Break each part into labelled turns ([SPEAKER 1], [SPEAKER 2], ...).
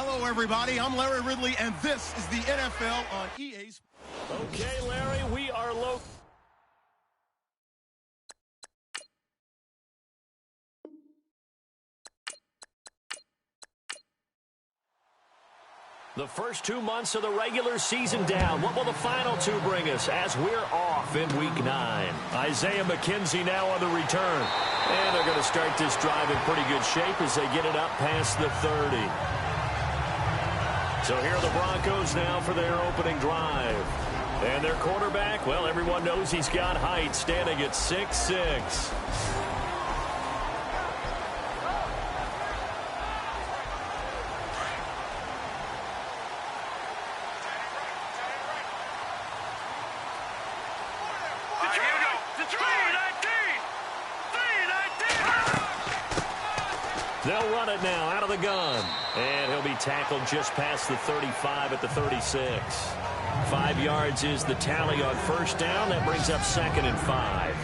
[SPEAKER 1] Hello, everybody. I'm Larry Ridley, and this is the NFL on EA Sports.
[SPEAKER 2] Okay, Larry, we are low. The first 2 months of the regular season down. What will the final two bring us as we're off in Week 9? Isaiah McKenzie now on the return. And they're going to start this drive in pretty good shape as they get it up past the 30. So here are the Broncos now for their opening drive. And their quarterback, well, everyone knows he's got height, standing at 6'6". They'll run it now out of the gun. And he'll be tackled just past the 35 at the 36. 5 yards is the tally on first down. That brings up 2nd and 5.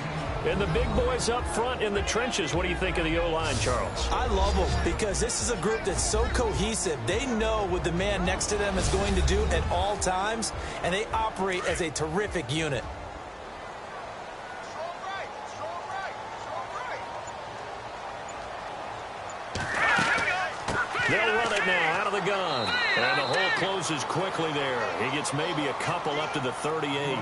[SPEAKER 2] And the big boys up front in the trenches. What do you think of the O-line, Charles?
[SPEAKER 3] I love them because this is a group that's so cohesive. They know what the man next to them is going to do at all times, and they operate as a terrific unit.
[SPEAKER 2] They'll run it now out of the gun. And the hole closes quickly there. He gets maybe a couple up to the 38.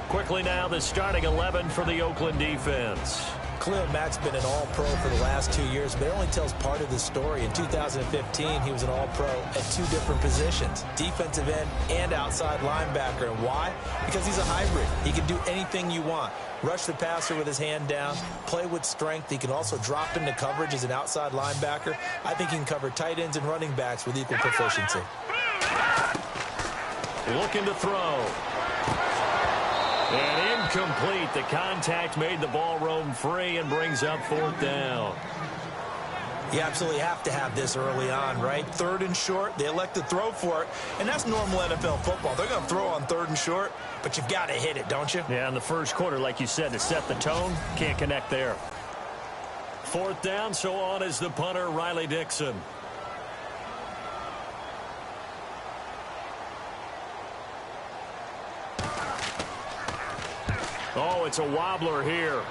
[SPEAKER 2] Quickly now, the starting 11 for the Oakland defense.
[SPEAKER 3] Khalil Mack's been an all-pro for the last 2 years, but it only tells part of the story. In 2015, he was an all-pro at 2 different positions, defensive end and outside linebacker. And why? Because he's a hybrid. He can do anything you want. Rush the passer with his hand down, play with strength. He can also drop into coverage as an outside linebacker. I think he can cover tight ends and running backs with equal proficiency.
[SPEAKER 2] Looking to throw. And incomplete. The contact made the ball roam free and brings up 4th down.
[SPEAKER 3] You absolutely have to have this early on, right? 3rd and short, they elect to throw for it, and that's normal NFL football. They're going to throw on 3rd and short, but you've got to hit it, don't you?
[SPEAKER 2] Yeah, in the first quarter, like you said, to set the tone, can't connect there. 4th down, so on is the punter, Riley Dixon. Oh, it's a wobbler here.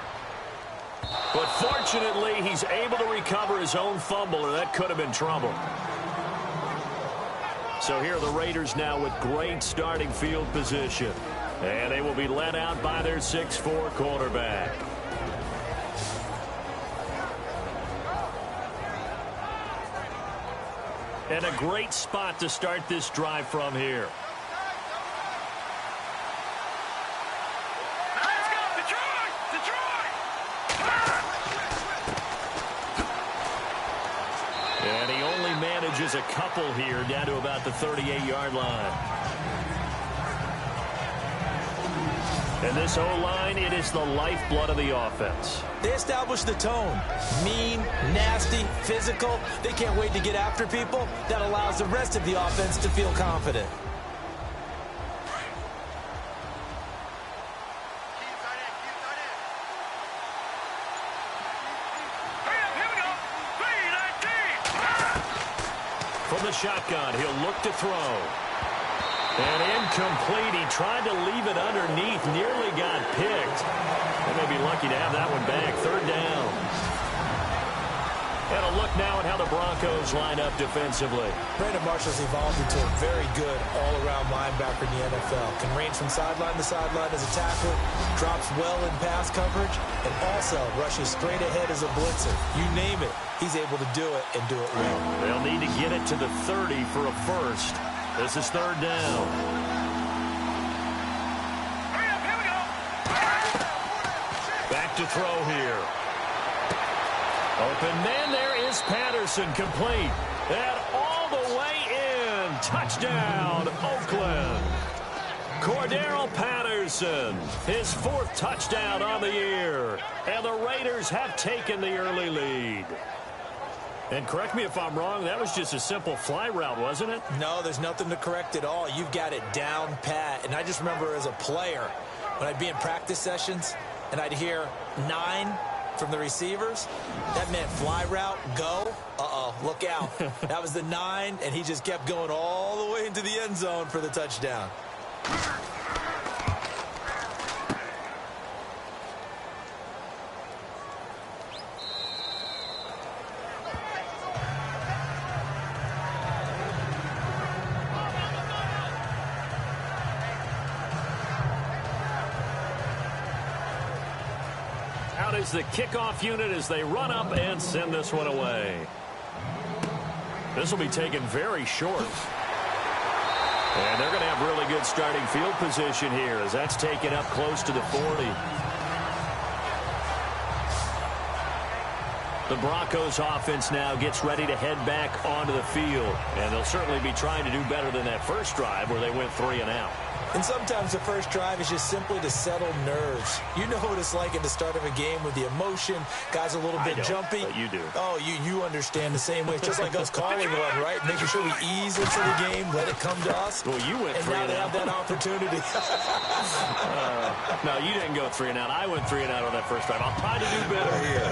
[SPEAKER 2] But fortunately, he's able to recover his own fumble, or that could have been trouble. So here are the Raiders now with great starting field position. And they will be led out by their 6'4" quarterback. And a great spot to start this drive from here. And he only manages a couple here down to about the 38-yard line. And this O-line, it is the lifeblood of the offense.
[SPEAKER 3] They establish the tone. Mean, nasty, physical. They can't wait to get after people. That allows the rest of the offense to feel confident.
[SPEAKER 2] From the shotgun, he'll look to throw. And incomplete. He tried to leave it underneath. Nearly got picked. They may be lucky to have that one back. 3rd down. And a look now at how the Broncos line up defensively.
[SPEAKER 3] Brandon Marshall's evolved into a very good all-around linebacker in the NFL. Can range from sideline to sideline as a tackler, drops well in pass coverage, and also rushes straight ahead as a blitzer. You name it, he's able to do it and do it well.
[SPEAKER 2] They'll need to get it to the 30 for a first. This is 3rd down. Back to throw here. Open man, there is Patterson, complete. And all the way in. Touchdown, Oakland. Cordero Patterson, his 4th touchdown on the year. And the Raiders have taken the early lead. And correct me if I'm wrong, that was just a simple fly route, wasn't it?
[SPEAKER 3] No, there's nothing to correct at all. You've got it down pat. And I just remember as a player, when I'd be in practice sessions and I'd hear 9, from the receivers. That meant fly route, go. Uh-oh, look out. That was the 9, and he just kept going all the way into the end zone for the touchdown.
[SPEAKER 2] Out is the kickoff unit as they run up and send this one away. This will be taken very short. And they're going to have really good starting field position here as that's taken up close to the 40. The Broncos offense now gets ready to head back onto the field. And they'll certainly be trying to do better than that first drive where they went 3 and out.
[SPEAKER 3] And sometimes the first drive is just simply to settle nerves. You know what it's like at the start of a game with the emotion. Guys a little bit jumpy.
[SPEAKER 2] But you do.
[SPEAKER 3] Oh, you understand the same way. It's just like us calling one, right? Making sure we ease into the game, let it come to us.
[SPEAKER 2] Well, you went 3 and out.
[SPEAKER 3] And now they have that opportunity.
[SPEAKER 2] No, you didn't go 3 and out. I went 3 and out on that first drive. I'll try to do better here.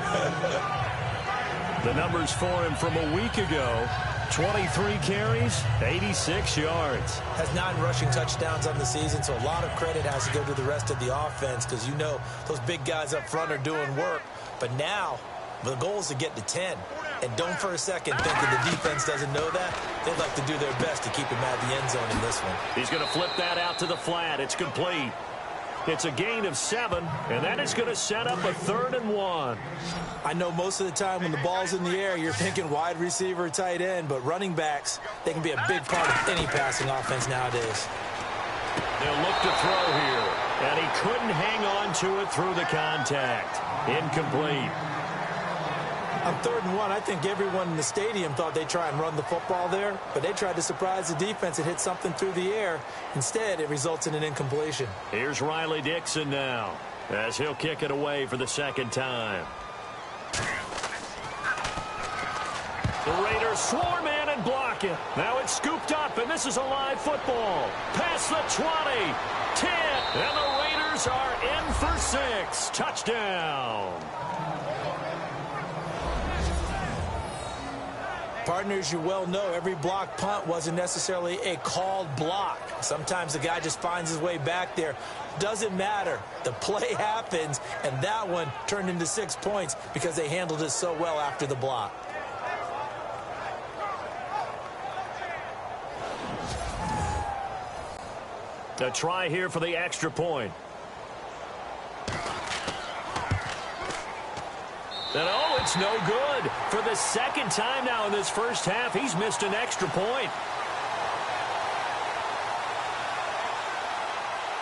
[SPEAKER 2] The numbers for him from a week ago. 23 carries, 86 yards.
[SPEAKER 3] Has 9 rushing touchdowns on the season, so a lot of credit has to go to the rest of the offense because you know those big guys up front are doing work. But now the goal is to get to 10. And don't for a second think that the defense doesn't know that. They'd like to do their best to keep him at the end zone in this one.
[SPEAKER 2] He's going to flip that out to the flat. It's complete. It's a gain of 7, and that is going to set up a 3rd and 1.
[SPEAKER 3] I know most of the time when the ball's in the air, you're thinking wide receiver, tight end, but running backs, they can be a big part of any passing offense nowadays.
[SPEAKER 2] They'll look to throw here, and he couldn't hang on to it through the contact. Incomplete.
[SPEAKER 3] On 3rd and 1, I think everyone in the stadium thought they'd try and run the football there, but they tried to surprise the defense and hit something through the air. Instead, it results in an incompletion.
[SPEAKER 2] Here's Riley Dixon now, as he'll kick it away for the 2nd time. The Raiders swarm in and block it. Now it's scooped up, and this is a live football. Past the 20, 10, and the Raiders are in for 6. Touchdown.
[SPEAKER 3] Partners, you well know every block punt wasn't necessarily a called block. Sometimes the guy just finds his way back there. Doesn't matter. The play happens, and that one turned into 6 points because they handled it so well after the block.
[SPEAKER 2] A try here for the extra point. And oh, it's no good. For the 2nd time now in this first half, he's missed an extra point.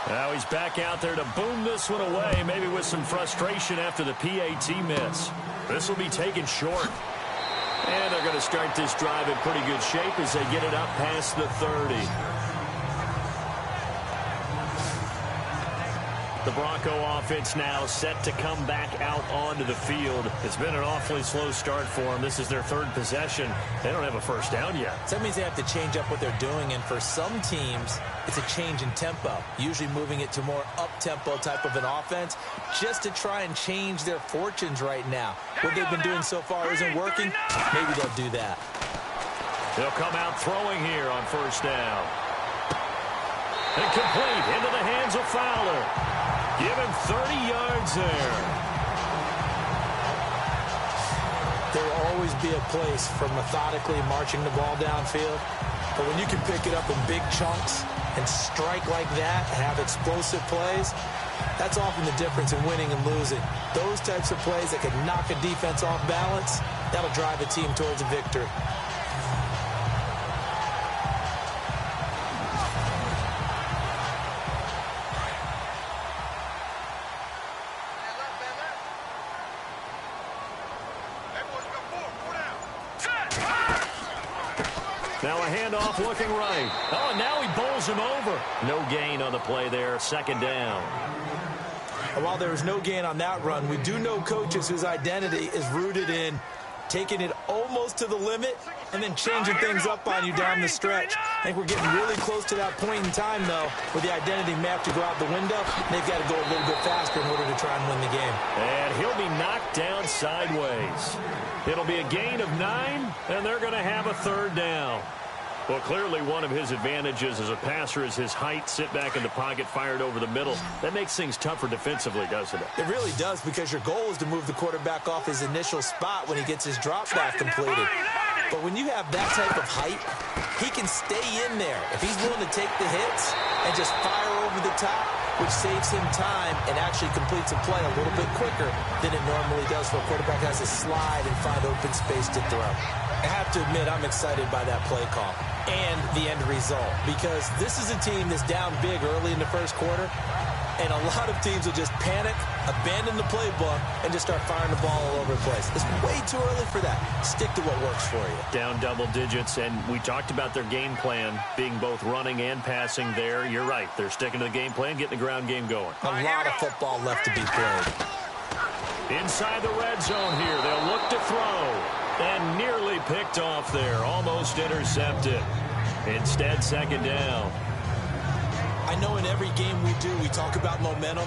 [SPEAKER 2] Now he's back out there to boom this one away, maybe with some frustration after the PAT miss. This will be taken short. And they're going to start this drive in pretty good shape as they get it up past the 30. The Bronco offense now set to come back out onto the field. It's been an awfully slow start for them. This is their 3rd possession. They don't have a first down yet.
[SPEAKER 3] So that means they have to change up what they're doing, and for some teams, it's a change in tempo, usually moving it to more up-tempo type of an offense just to try and change their fortunes right now. What they've been doing so far isn't working. Maybe they'll do that.
[SPEAKER 2] They'll come out throwing here on 1st down. And complete into the hands of Fowler. Give him 30 yards there.
[SPEAKER 3] There will always be a place for methodically marching the ball downfield. But when you can pick it up in big chunks and strike like that and have explosive plays, that's often the difference in winning and losing. Those types of plays that can knock a defense off balance, that'll drive a team towards a victory.
[SPEAKER 2] Now a handoff looking right. Oh, and now he bowls him over. No gain on the play there. 2nd down.
[SPEAKER 3] And while there was no gain on that run, we do know coaches whose identity is rooted in taking it almost to the limit and then changing things up on you down the stretch. I think we're getting really close to that point in time, though, where the identity may have to go out the window. They've got to go a little bit faster in order to try and win the game.
[SPEAKER 2] And he'll be knocked down sideways. It'll be a gain of 9, and they're going to have a third down. Well, clearly one of his advantages as a passer is his height, sit back in the pocket, fired over the middle. That makes things tougher defensively, doesn't it?
[SPEAKER 3] It really does, because your goal is to move the quarterback off his initial spot when he gets his drop back completed. But when you have that type of height, he can stay in there if he's willing to take the hits and just fire over the top, which saves him time and actually completes a play a little bit quicker than it normally does where a quarterback has to slide and find open space to throw. I have to admit, I'm excited by that play call and the end result, because this is a team that's down big early in the first quarter, and a lot of teams will just panic, abandon the playbook, and just start firing the ball all over the place. It's way too early for that. Stick to what works for you.
[SPEAKER 2] Down double digits, and we talked about their game plan being both running and passing there. You're right. They're sticking to the game plan, getting the ground game going.
[SPEAKER 3] A lot of football left to be played.
[SPEAKER 2] Inside the red zone here, they'll look to throw. And nearly picked off there, almost intercepted. Instead, second down.
[SPEAKER 3] I know in every game we do, we talk about momentum.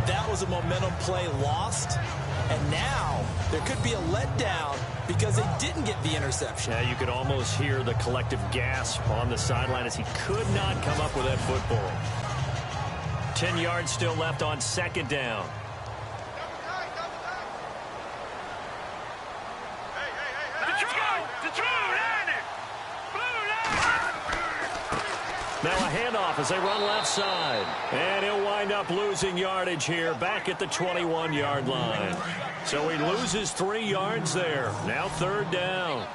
[SPEAKER 3] That was a momentum play lost. And now there could be a letdown because they didn't get the interception.
[SPEAKER 2] Yeah, you could almost hear the collective gasp on the sideline as he could not come up with that football. 10 yards still left on second down. Now a handoff as they run left side. And he'll wind up losing yardage here back at the 21-yard line. So he loses 3 yards there. Now third down.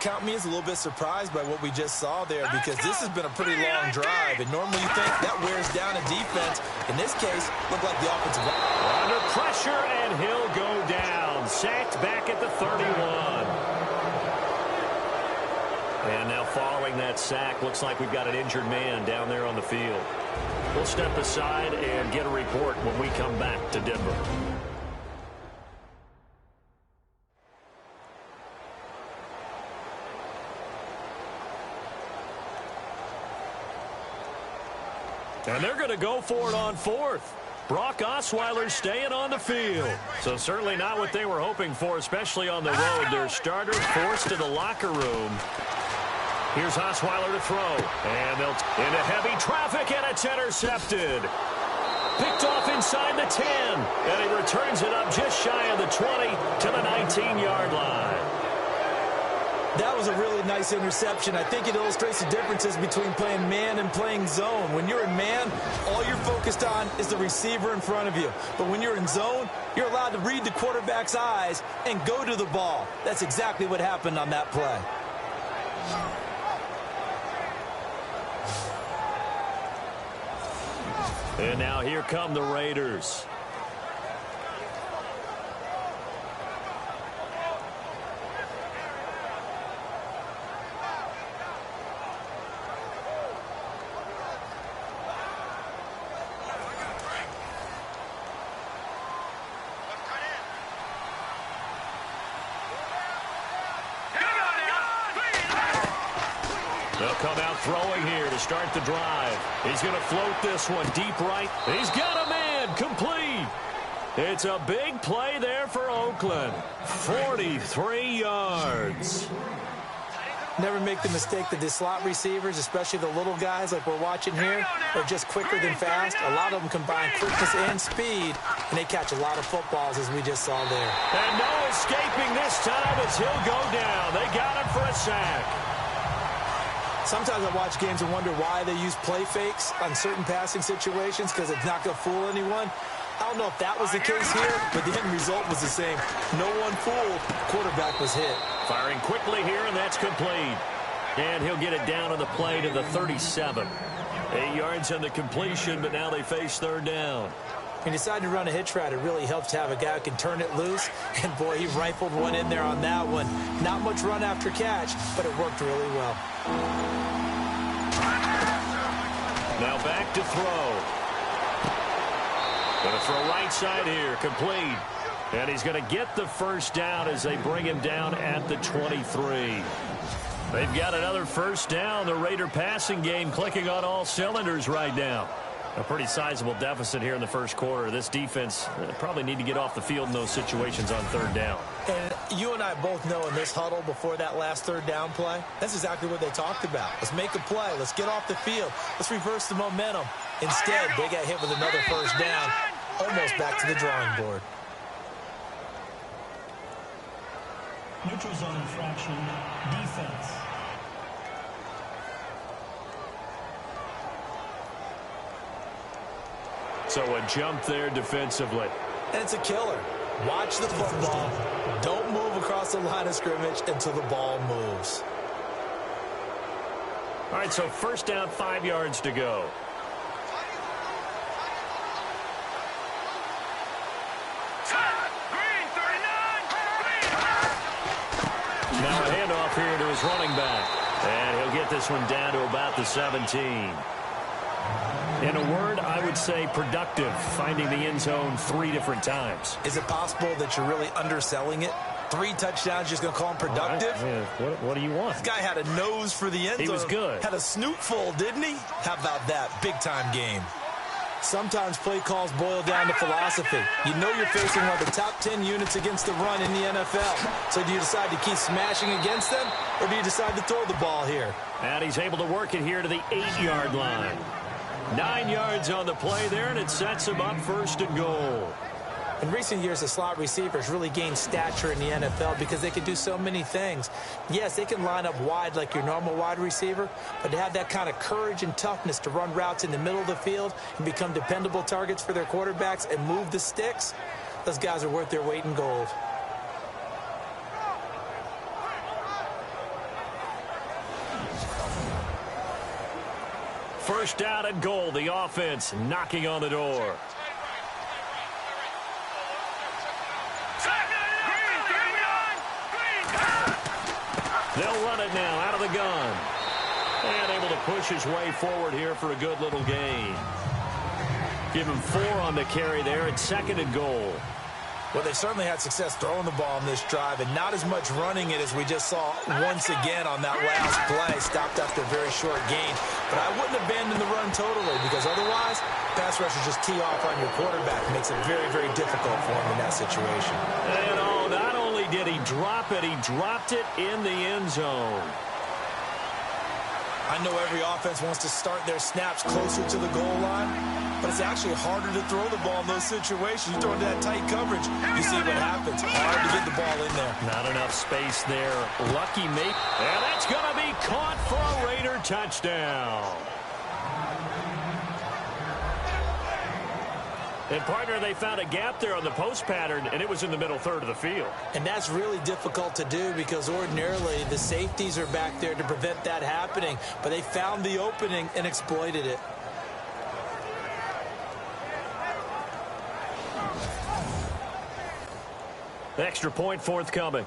[SPEAKER 3] Count me as a little bit surprised by what we just saw there, because this has been a pretty long drive. And normally you think that wears down a defense. In this case, looked like the offensive line.
[SPEAKER 2] Under pressure, and he'll go down. Sacked back at the 31. And now following that sack, looks like we've got an injured man down there on the field. We'll step aside and get a report when we come back to Denver. And they're going to go for it on fourth. Brock Osweiler staying on the field. So certainly not what they were hoping for, especially on the road. Their starter forced to the locker room. Here's Osweiler to throw. And they'll into heavy traffic, and it's intercepted. Picked off inside the 10. And he returns it up just shy of the 20 to the 19-yard line.
[SPEAKER 3] That was a really nice interception. I think it illustrates the differences between playing man and playing zone. When you're in man, all you're focused on is the receiver in front of you. But when you're in zone, you're allowed to read the quarterback's eyes and go to the ball. That's exactly what happened on that play.
[SPEAKER 2] And now here come the Raiders. They'll come out throwing here to start the drive. He's going to float this one deep right. He's got a man complete. It's a big play there for Oakland. 43 yards.
[SPEAKER 3] Never make the mistake that the slot receivers, especially the little guys like we're watching here, are just quicker than fast. A lot of them combine quickness and speed, and they catch a lot of footballs, as we just saw there.
[SPEAKER 2] And no escaping this time as he'll go down. They got him for a sack.
[SPEAKER 3] Sometimes I watch games and wonder why they use play fakes on certain passing situations, because it's not going to fool anyone. I don't know if that was the case here, but the end result was the same. No one fooled. Quarterback was hit.
[SPEAKER 2] Firing quickly here, and that's complete. And he'll get it down on the play to the 37. 8 yards on the completion, but now they face third down.
[SPEAKER 3] He decided to run a hitch route. It really helps to have a guy who can turn it loose. And, boy, he rifled one in there on that one. Not much run after catch, but it worked really well.
[SPEAKER 2] Now back to throw. Going to throw right side here. Complete. And he's going to get the first down as they bring him down at the 23. They've got another first down. The Raider passing game clicking on all cylinders right now. A pretty sizable deficit here in the first quarter. This defense probably need to get off the field in those situations on third down.
[SPEAKER 3] And you and I both know in this huddle before that last third down play, that's exactly what they talked about. Let's make a play. Let's get off the field. Let's reverse the momentum. Instead, they got hit with another first down, almost back to the drawing board.
[SPEAKER 4] Neutral zone infraction, defense.
[SPEAKER 2] So a jump there defensively.
[SPEAKER 3] And it's a killer. Watch the football. Don't move across the line of scrimmage until the ball moves.
[SPEAKER 2] All right, so first down, 5 yards to go. Now a handoff here to his running back. And he'll get this one down to about the 17. In a word, I would say productive, finding the end zone 3 different times.
[SPEAKER 3] Is it possible that you're really underselling it? 3 touchdowns, just going to call him productive?
[SPEAKER 2] What do you want?
[SPEAKER 3] This guy had a nose for the end zone.
[SPEAKER 2] He was good.
[SPEAKER 3] Had a snoot full, didn't he? How about that? Big-time game. Sometimes play calls boil down to philosophy. You know you're facing one of the top 10 units against the run in the NFL. So do you decide to keep smashing against them, or do you decide to throw the ball here?
[SPEAKER 2] And he's able to work it here to the 8-yard line. 9 yards on the play there, and it sets him up first and goal.
[SPEAKER 3] In recent years, the slot receivers really gained stature in the NFL because they can do so many things. Yes, they can line up wide like your normal wide receiver, but to have that kind of courage and toughness to run routes in the middle of the field and become dependable targets for their quarterbacks and move the sticks, those guys are worth their weight in gold.
[SPEAKER 2] First down and goal, the offense knocking on the door. They'll run it now out of the gun. And able to push his way forward here for a good little gain. Give him 4 on the carry there. It's second and goal.
[SPEAKER 3] Well, they certainly had success throwing the ball on this drive, and not as much running it as we just saw once again on that last play. Stopped after a very short gain. But I wouldn't abandon the run totally, because otherwise, pass rushers just tee off on your quarterback. It makes it very, very difficult for him in that situation.
[SPEAKER 2] And not only did he drop it, he dropped it in the end zone.
[SPEAKER 3] I know every offense wants to start their snaps closer to the goal line, but it's actually harder to throw the ball in those situations. You throw into that tight coverage, you see what happens. Hard to get the ball in there.
[SPEAKER 2] Not enough space there. Lucky mate. And that's going to be caught for a Raider touchdown. And, partner, they found a gap there on the post pattern, and it was in the middle third of the field.
[SPEAKER 3] And that's really difficult to do because ordinarily the safeties are back there to prevent that happening. But they found the opening and exploited it.
[SPEAKER 2] Extra point forthcoming.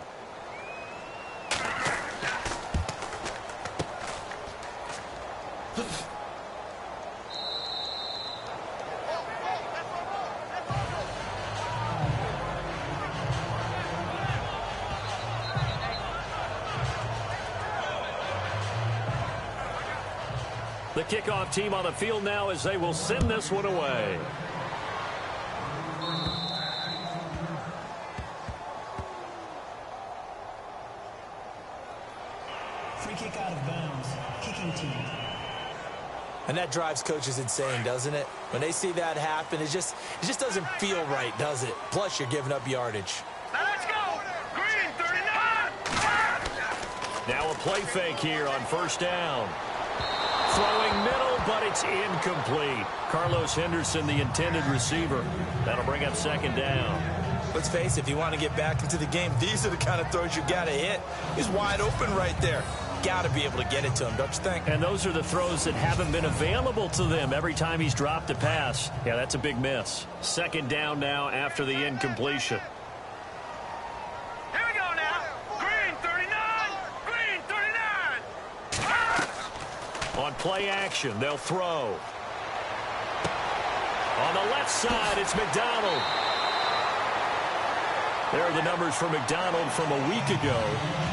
[SPEAKER 2] The kickoff team on the field now as they will send this one away.
[SPEAKER 4] Free kick out of bounds. Kicking team.
[SPEAKER 3] And that drives coaches insane, doesn't it? When they see that happen, it just doesn't feel right, does it? Plus, you're giving up yardage.
[SPEAKER 5] Now let's go! Green, 39!
[SPEAKER 2] Now a play fake here on first down. Throwing middle, but it's incomplete. Carlos Henderson, the intended receiver. That'll bring up second down.
[SPEAKER 3] Let's face it, if you want to get back into the game, these are the kind of throws you got to hit. He's wide open right there. Got to be able to get it to him, don't you think?
[SPEAKER 2] And those are the throws that haven't been available to them every time he's dropped a pass. Yeah, that's a big miss. Second down now after the incompletion.
[SPEAKER 5] Here we go now! Green, 39! Green, 39!
[SPEAKER 2] On play action, they'll throw. On the left side, it's McDonald. There are the numbers for McDonald from a week ago.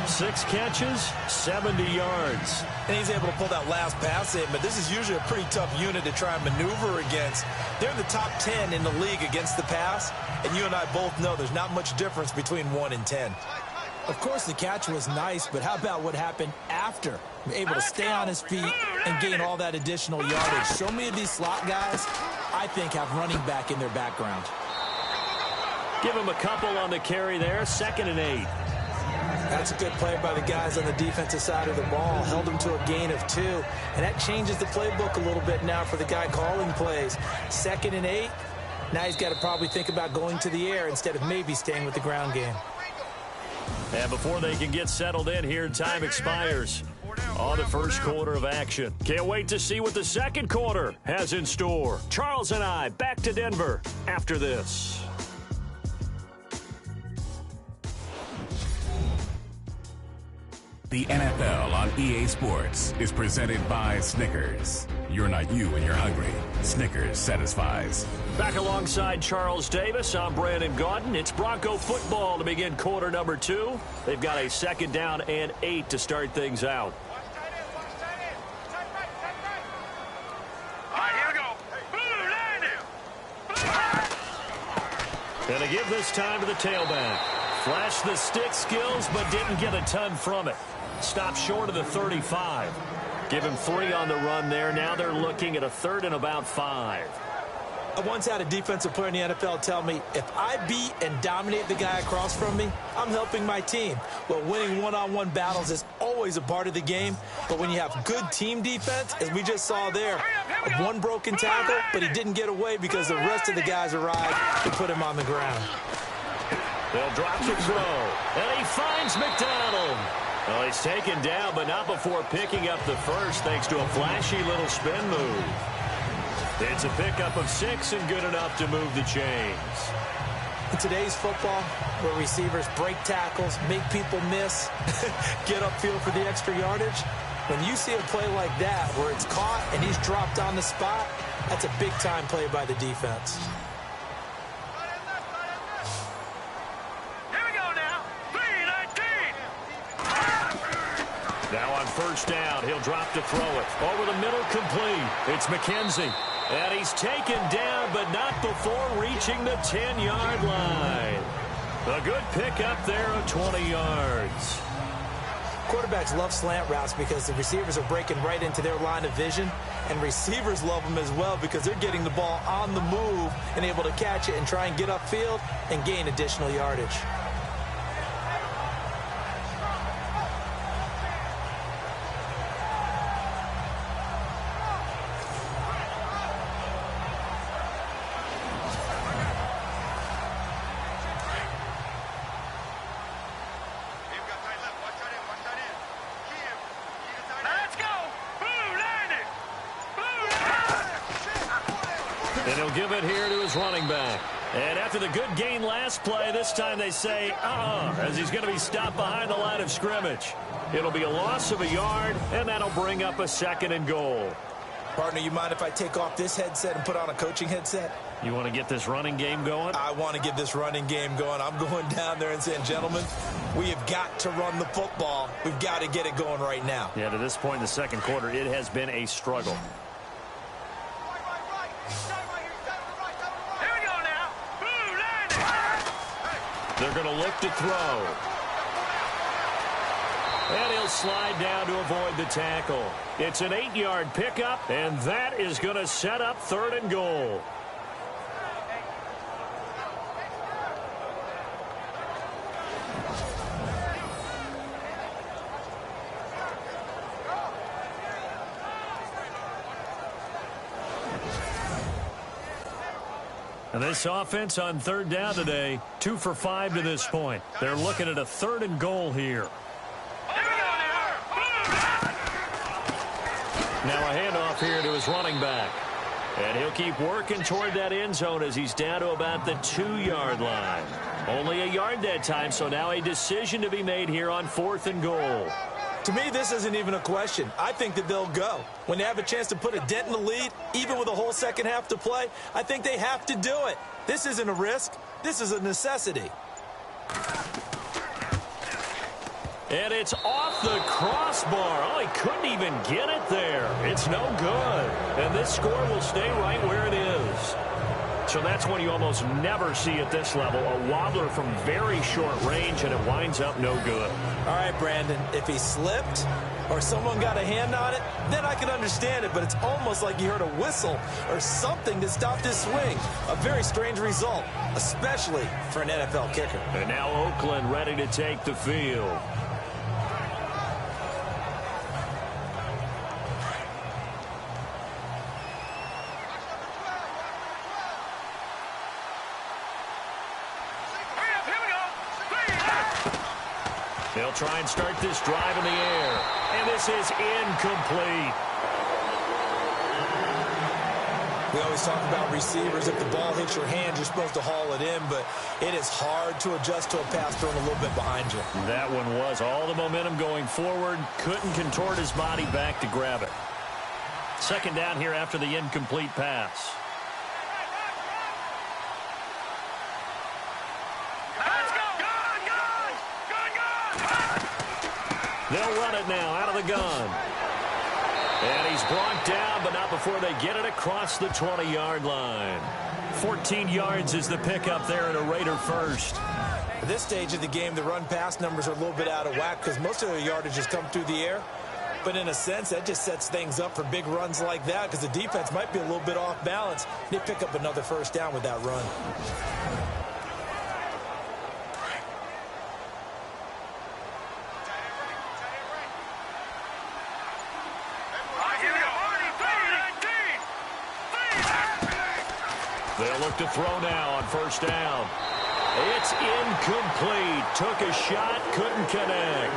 [SPEAKER 2] 6 catches, 70 yards.
[SPEAKER 3] And he's able to pull that last pass in, but this is usually a pretty tough unit to try and maneuver against. They're in the top 10 in the league against the pass, and you and I both know there's not much difference between 1 and 10.
[SPEAKER 6] Of course, the catch was nice, but how about what happened after? Able to stay on his feet and gain all that additional yardage. So many of these slot guys, I think, have running back in their background.
[SPEAKER 2] Give him a couple on the carry there, 2nd and 8.
[SPEAKER 3] That's a good play by the guys on the defensive side of the ball. Held them to a gain of 2. And that changes the playbook a little bit now for the guy calling plays. 2nd and 8. Now he's got to probably think about going to the air instead of maybe staying with the ground game.
[SPEAKER 2] And before they can get settled in here, time expires on the first quarter of action. Can't wait to see what the second quarter has in store. Charles and I back to Denver after this.
[SPEAKER 7] The NFL on EA Sports is presented by Snickers. You're not you when you're hungry. Snickers satisfies.
[SPEAKER 2] Back alongside Charles Davis, I'm Brandon Gaudin. It's Bronco football to begin quarter number 2. They've got a 2nd down and 8 to start things out.
[SPEAKER 5] All right, here we go.
[SPEAKER 2] And they give this time to the tailback. Flashed the stick skills, but didn't get a ton from it. Stopped short of the 35. Give him 3 on the run there. Now they're looking at a 3rd and about 5.
[SPEAKER 3] I once had a defensive player in the NFL tell me, if I beat and dominate the guy across from me, I'm helping my team. Well, winning one-on-one battles is always a part of the game, but when you have good team defense, as we just saw there, one broken tackle, but he didn't get away because the rest of the guys arrived to put him on the ground.
[SPEAKER 2] They'll drop the throw, and he finds McDonald. Well, he's taken down, but not before picking up the first, thanks to a flashy little spin move. It's a pickup of 6 and good enough to move the chains.
[SPEAKER 3] In today's football, where receivers break tackles, make people miss, get upfield for the extra yardage, when you see a play like that where it's caught and he's dropped on the spot, that's a big-time play by the defense.
[SPEAKER 2] Now on first down, he'll drop to throw it. Over the middle, complete. It's McKenzie. And he's taken down, but not before reaching the 10-yard line. A good pickup there of 20 yards.
[SPEAKER 3] Quarterbacks love slant routes because the receivers are breaking right into their line of vision, and receivers love them as well because they're getting the ball on the move and able to catch it and try and get upfield and gain additional yardage.
[SPEAKER 2] And he'll give it here to his running back. And after the good gain last play, this time they say, as he's going to be stopped behind the line of scrimmage. It'll be a loss of a yard, and that'll bring up a 2nd and goal.
[SPEAKER 3] Partner, you mind if I take off this headset and put on a coaching headset?
[SPEAKER 2] You want to get this running game going?
[SPEAKER 3] I want to get this running game going. I'm going down there and saying, gentlemen, we have got to run the football. We've got to get it going right now.
[SPEAKER 2] Yeah, to this point in the second quarter, it has been a struggle. They're going to look to throw. And he'll slide down to avoid the tackle. It's an 8-yard pickup, and that is going to set up 3rd and goal. And this offense on 3rd down today, 2 for 5 to this point. They're looking at a 3rd and goal here. Now a handoff here to his running back. And he'll keep working toward that end zone as he's down to about the 2-yard line. Only a yard that time, so now a decision to be made here on 4th and goal.
[SPEAKER 3] To me, this isn't even a question. I think that they'll go. When they have a chance to put a dent in the lead, even with a whole second half to play, I think they have to do it. This isn't a risk. This is a necessity.
[SPEAKER 2] And it's off the crossbar. Oh, he couldn't even get it there. It's no good. And this score will stay right where it is. So that's one you almost never see at this level. A wobbler from very short range, and it winds up no good.
[SPEAKER 3] All right, Brandon, if he slipped or someone got a hand on it, then I can understand it. But it's almost like you heard a whistle or something that stopped his swing. A very strange result, especially for an NFL kicker.
[SPEAKER 2] And now Oakland ready to take the field. They'll try and start this drive in the air. And this is incomplete.
[SPEAKER 3] We always talk about receivers. If the ball hits your hand, you're supposed to haul it in, but it is hard to adjust to a pass thrown a little bit behind you.
[SPEAKER 2] That one was all the momentum going forward. Couldn't contort his body back to grab it. Second down here after the incomplete pass. They'll run it now out of the gun. And he's brought down, but not before they get it across the 20-yard line. 14 yards is the pickup there at a Raider first.
[SPEAKER 3] At this stage of the game, the run-pass numbers are a little bit out of whack because most of their yardage has come through the air. But in a sense, that just sets things up for big runs like that because the defense might be a little bit off balance. They pick up another first down with that run.
[SPEAKER 2] They'll look to throw now on first down. It's incomplete. Took a shot, couldn't connect.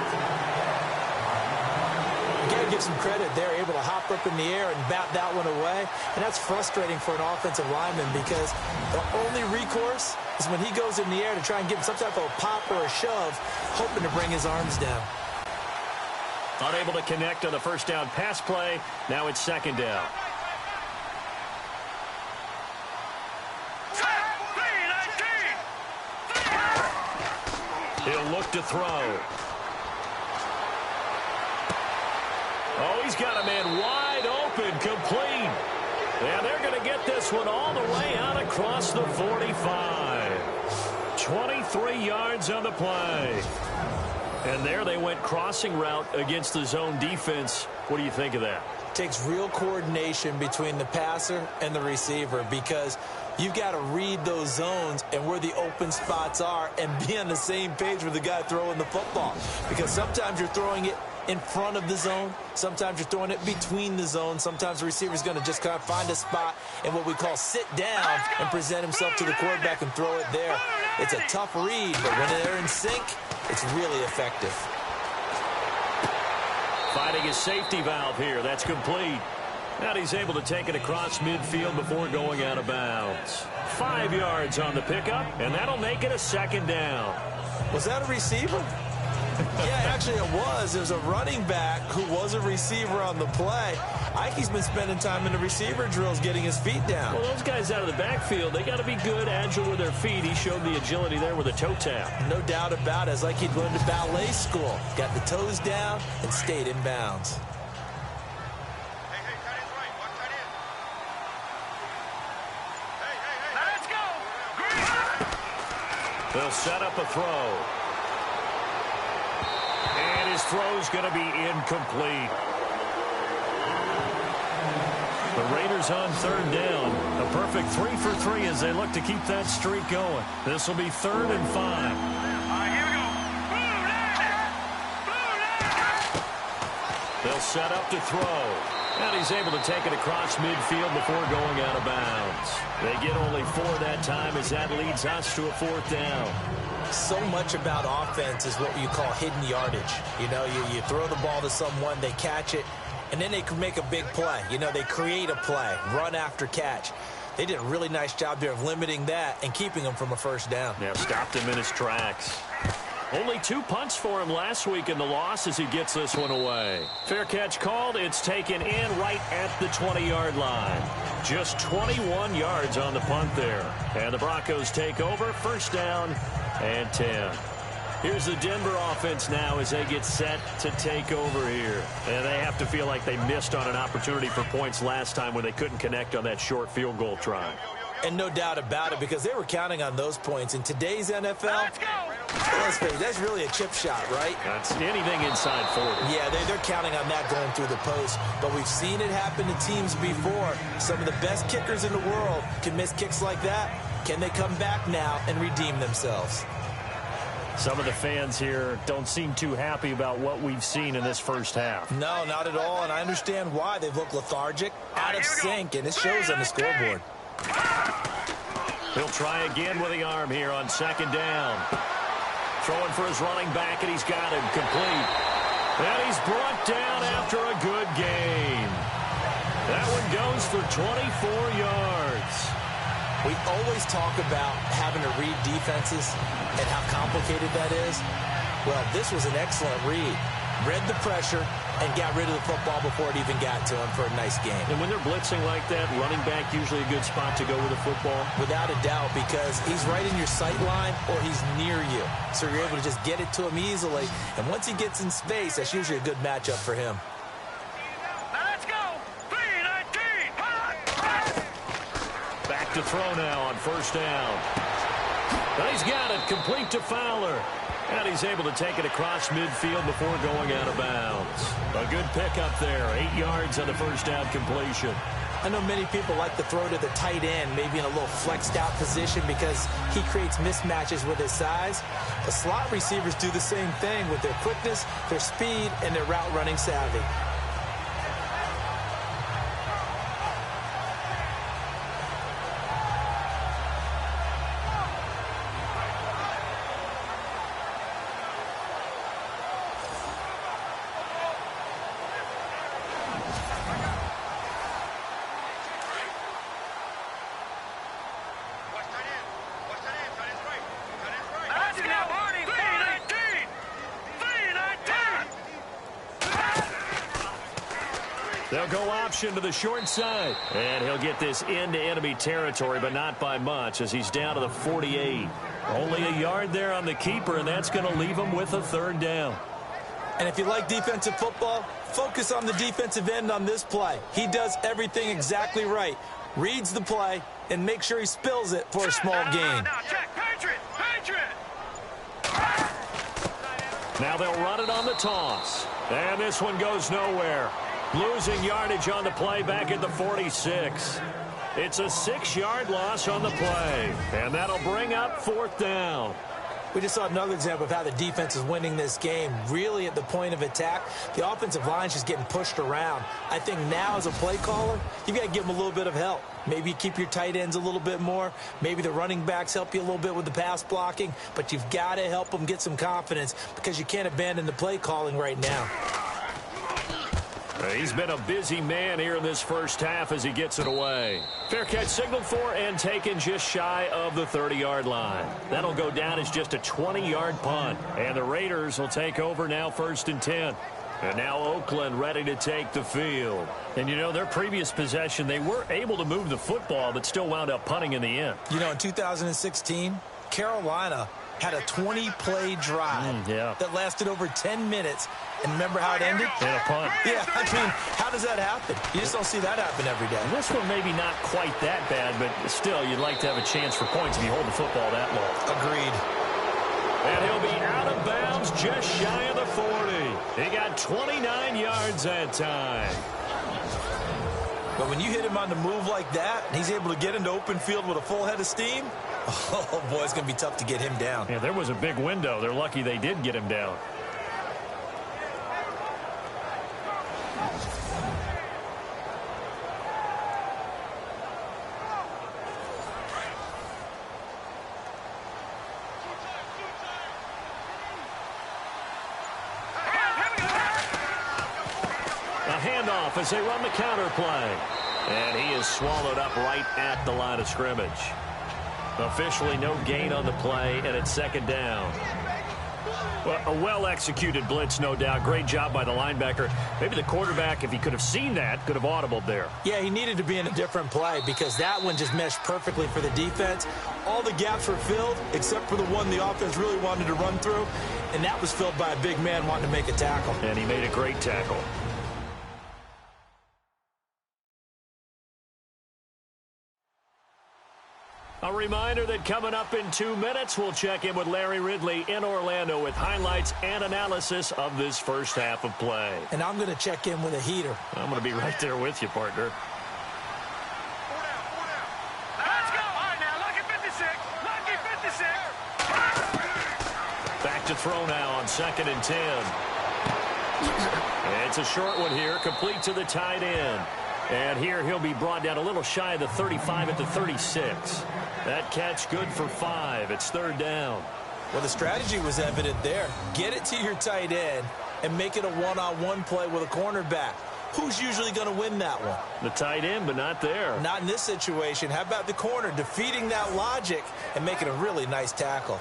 [SPEAKER 3] You got to give some credit. They're able to hop up in the air and bat that one away. And that's frustrating for an offensive lineman because the only recourse is when he goes in the air to try and get some type of a pop or a shove, hoping to bring his arms down.
[SPEAKER 2] Unable to connect on the first down pass play. Now it's second down. He'll look to throw. Oh, he's got a man wide open, complete. And they're going to get this one all the way out across the 45. 23 yards on the play. And there they went crossing route against the zone defense. What do you think of that?
[SPEAKER 3] Takes real coordination between the passer and the receiver because you've got to read those zones and where the open spots are and be on the same page with the guy throwing the football. Because sometimes you're throwing it in front of the zone. Sometimes you're throwing it between the zones. Sometimes the receiver's going to just kind of find a spot and what we call sit down and present himself to the quarterback and throw it there. It's a tough read, but when they're in sync, it's really effective.
[SPEAKER 2] Finding his safety valve here. That's complete. And he's able to take it across midfield before going out of bounds. 5 yards on the pickup, and that'll make it a second down.
[SPEAKER 3] Was that a receiver? Yeah, actually it was. There was a running back who was a receiver on the play. Ikey's been spending time in the receiver drills getting his feet down.
[SPEAKER 2] Well, those guys out of the backfield, they got to be good, agile with their feet. He showed the agility there with a toe tap.
[SPEAKER 3] No doubt about it. It's like he'd learned at ballet school. Got the toes down and stayed in bounds.
[SPEAKER 2] They'll set up a throw. And his throw's going to be incomplete. The Raiders on third down. A perfect 3 for 3 as they look to keep that streak going. This will be 3rd and 5.
[SPEAKER 5] Here we go.
[SPEAKER 2] They'll set up to throw. And he's able to take it across midfield before going out of bounds. They get only 4 that time as that leads us to a 4th down.
[SPEAKER 3] So much about offense is what you call hidden yardage. You know, you throw the ball to someone, they catch it, and then they can make a big play. You know, they create a play, run after catch. They did a really nice job there of limiting that and keeping him from a first down.
[SPEAKER 2] Yeah, stopped him in his tracks. Only 2 punts for him last week in the loss as he gets this one away. Fair catch called. It's taken in right at the 20-yard line. Just 21 yards on the punt there. And the Broncos take over. First down and 10. Here's the Denver offense now as they get set to take over here. And they have to feel like they missed on an opportunity for points last time when they couldn't connect on that short field goal try.
[SPEAKER 6] And no doubt about it, because they were counting on those points. In today's NFL, let's face it, that's really a chip shot, right?
[SPEAKER 2] That's anything inside 40.
[SPEAKER 6] Yeah, they're counting on that going through the post. But we've seen it happen to teams before. Some of the best kickers in the world can miss kicks like that. Can they come back now and redeem themselves?
[SPEAKER 2] Some of the fans here don't seem too happy about what we've seen in this first half.
[SPEAKER 6] No, not at all, and I understand why. They've looked lethargic, out of sync, and it shows on the scoreboard.
[SPEAKER 2] He'll try again with the arm here on second down. Throwing for his running back, and he's got him complete. And he's brought down after a good gain. That one goes for 24 yards.
[SPEAKER 6] We always talk about having to read defenses and how complicated that is. Well, this was an excellent read. Read the pressure and got rid of the football before it even got to him for a nice game.
[SPEAKER 2] And when they're blitzing like that, running back usually a good spot to go with the football?
[SPEAKER 6] Without a doubt, because he's right in your sight line or he's near you. So you're able to just get it to him easily. And once he gets in space, that's usually a good matchup for him.
[SPEAKER 5] Let's go. 3-19.
[SPEAKER 2] Back to throw now on first down. And he's got it complete to Fowler. And he's able to take it across midfield before going out of bounds. A good pickup there. 8 yards on the first down completion.
[SPEAKER 6] I know many people like to throw to the tight end, maybe in a little flexed out position because he creates mismatches with his size. The slot receivers do the same thing with their quickness, their speed, and their route running savvy.
[SPEAKER 2] They'll go option to the short side. And he'll get this into enemy territory, but not by much as he's down to the 48. Only a yard there on the keeper, and that's going to leave him with a third down.
[SPEAKER 6] And if you like defensive football, focus on the defensive end on this play. He does everything exactly right. Reads the play and make sure he spills it for a small gain.
[SPEAKER 2] Now they'll run it on the toss. And this one goes nowhere. Losing yardage on the play back at the 46. It's a 6-yard loss on the play. And that'll bring up fourth down.
[SPEAKER 6] We just saw another example of how the defense is winning this game. Really at the point of attack, the offensive line's just getting pushed around. I think now as a play caller, you've got to give them a little bit of help. Maybe keep your tight ends a little bit more. Maybe the running backs help you a little bit with the pass blocking. But you've got to help them get some confidence because you can't abandon the play calling right now.
[SPEAKER 2] He's been a busy man here in this first half as he gets it away. Fair catch signaled for and taken just shy of the 30-yard line. That'll go down as just a 20-yard punt. And the Raiders will take over now 1st and 10. And now Oakland ready to take the field. And, you know, their previous possession, they were able to move the football but still wound up punting in the end.
[SPEAKER 6] You know, in 2016, Carolina had a 20-play drive that lasted over 10 minutes. And remember how it ended?
[SPEAKER 2] In a punt.
[SPEAKER 6] Yeah, I mean, how does that happen? You just don't see that happen every day.
[SPEAKER 2] This one maybe not quite that bad, but still, you'd like to have a chance for points if you hold the football that long.
[SPEAKER 6] Agreed.
[SPEAKER 2] And he'll be out of bounds just shy of the 40. He got 29 yards that time.
[SPEAKER 6] But when you hit him on the move like that, and he's able to get into open field with a full head of steam, oh, boy, it's going to be tough to get him down.
[SPEAKER 2] Yeah, there was a big window. They're lucky they did get him down. Handoff as they run the counter play. And he is swallowed up right at the line of scrimmage. Officially no gain on the play, and it's 2nd down. Well, a well-executed blitz, no doubt. Great job by the linebacker. Maybe the quarterback, if he could have seen that, could have audibled there.
[SPEAKER 6] Yeah, he needed to be in a different play because that one just meshed perfectly for the defense. All the gaps were filled except for the one the offense really wanted to run through, and that was filled by a big man wanting to make a tackle.
[SPEAKER 2] And he made a great tackle. A reminder that coming up in 2 minutes, we'll check in with Larry Ridley in Orlando with highlights and analysis of this first half of play.
[SPEAKER 6] And I'm going to check in with a heater.
[SPEAKER 2] I'm going to be right there with you, partner.
[SPEAKER 5] Let's go. All right, now, lucky 56. Lucky 56.
[SPEAKER 2] Back to throw now on 2nd and 10. It's a short one here, complete to the tight end. And here he'll be brought down a little shy of the 35 at the 36. That catch good for 5. It's 3rd down.
[SPEAKER 6] Well, the strategy was evident there. Get it to your tight end and make it a one-on-one play with a cornerback. Who's usually going to win that one?
[SPEAKER 2] The tight end, but not there.
[SPEAKER 6] Not in this situation. How about the corner defeating that logic and making a really nice tackle?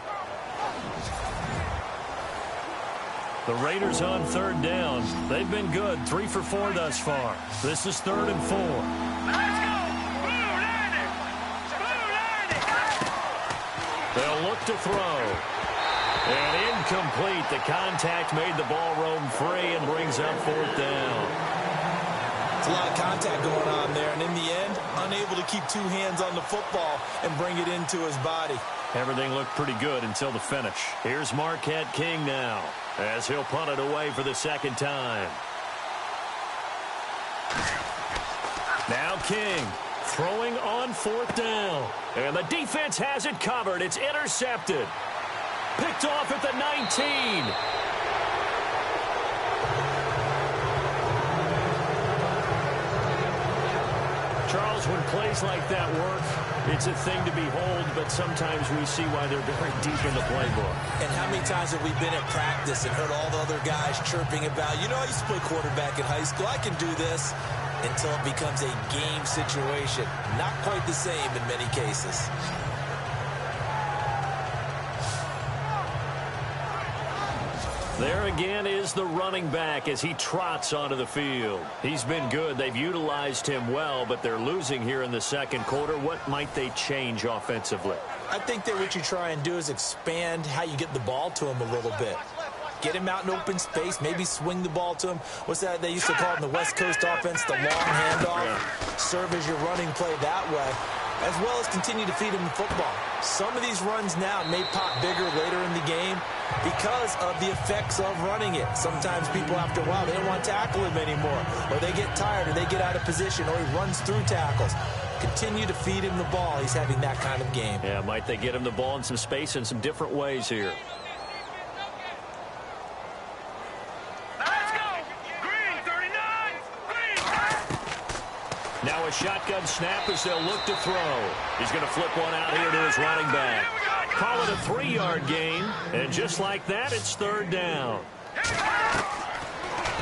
[SPEAKER 2] The Raiders on 3rd down. They've been good, 3 for 4 thus far. This is 3rd and 4.
[SPEAKER 5] Let's go. Blue landing. Blue landing.
[SPEAKER 2] They'll look to throw. And incomplete. The contact made the ball roam free and brings up 4th down.
[SPEAKER 6] It's a lot of contact going on there, and in the end, unable to keep 2 hands on the football and bring it into his body.
[SPEAKER 2] Everything looked pretty good until the finish. Here's Marquette King now, as he'll punt it away for the 2nd time. Now King throwing on 4th down. And the defense has it covered. It's intercepted. Picked off at the 19. Charles, when plays like that work, it's a thing to behold, but sometimes we see why they're very deep in the playbook.
[SPEAKER 6] And how many times have we been at practice and heard all the other guys chirping about, you know, I used to play quarterback in high school, I can do this, until it becomes a game situation. Not quite the same in many cases.
[SPEAKER 2] There again is the running back as he trots onto the field. He's been good. They've utilized him well, but they're losing here in the 2nd quarter. What might they change offensively?
[SPEAKER 6] I think that what you try and do is expand how you get the ball to him a little bit. Get him out in open space, maybe swing the ball to him. What's that they used to call it in the West Coast offense, the long handoff? Yeah. Serve as your running play that way, as well as continue to feed him the football. Some of these runs now may pop bigger later in the game because of the effects of running it. Sometimes people, after a while, they don't want to tackle him anymore, or they get tired, or they get out of position, or he runs through tackles. Continue to feed him the ball. He's having that kind of game.
[SPEAKER 2] Yeah, might they get him the ball in some space in some different ways here.
[SPEAKER 5] Let's go. Green 39. Green.
[SPEAKER 2] Now a shotgun snap as they'll look to throw. He's going to flip one out here to his running back. Call it a 3-yard gain, and just like that, it's 3rd down.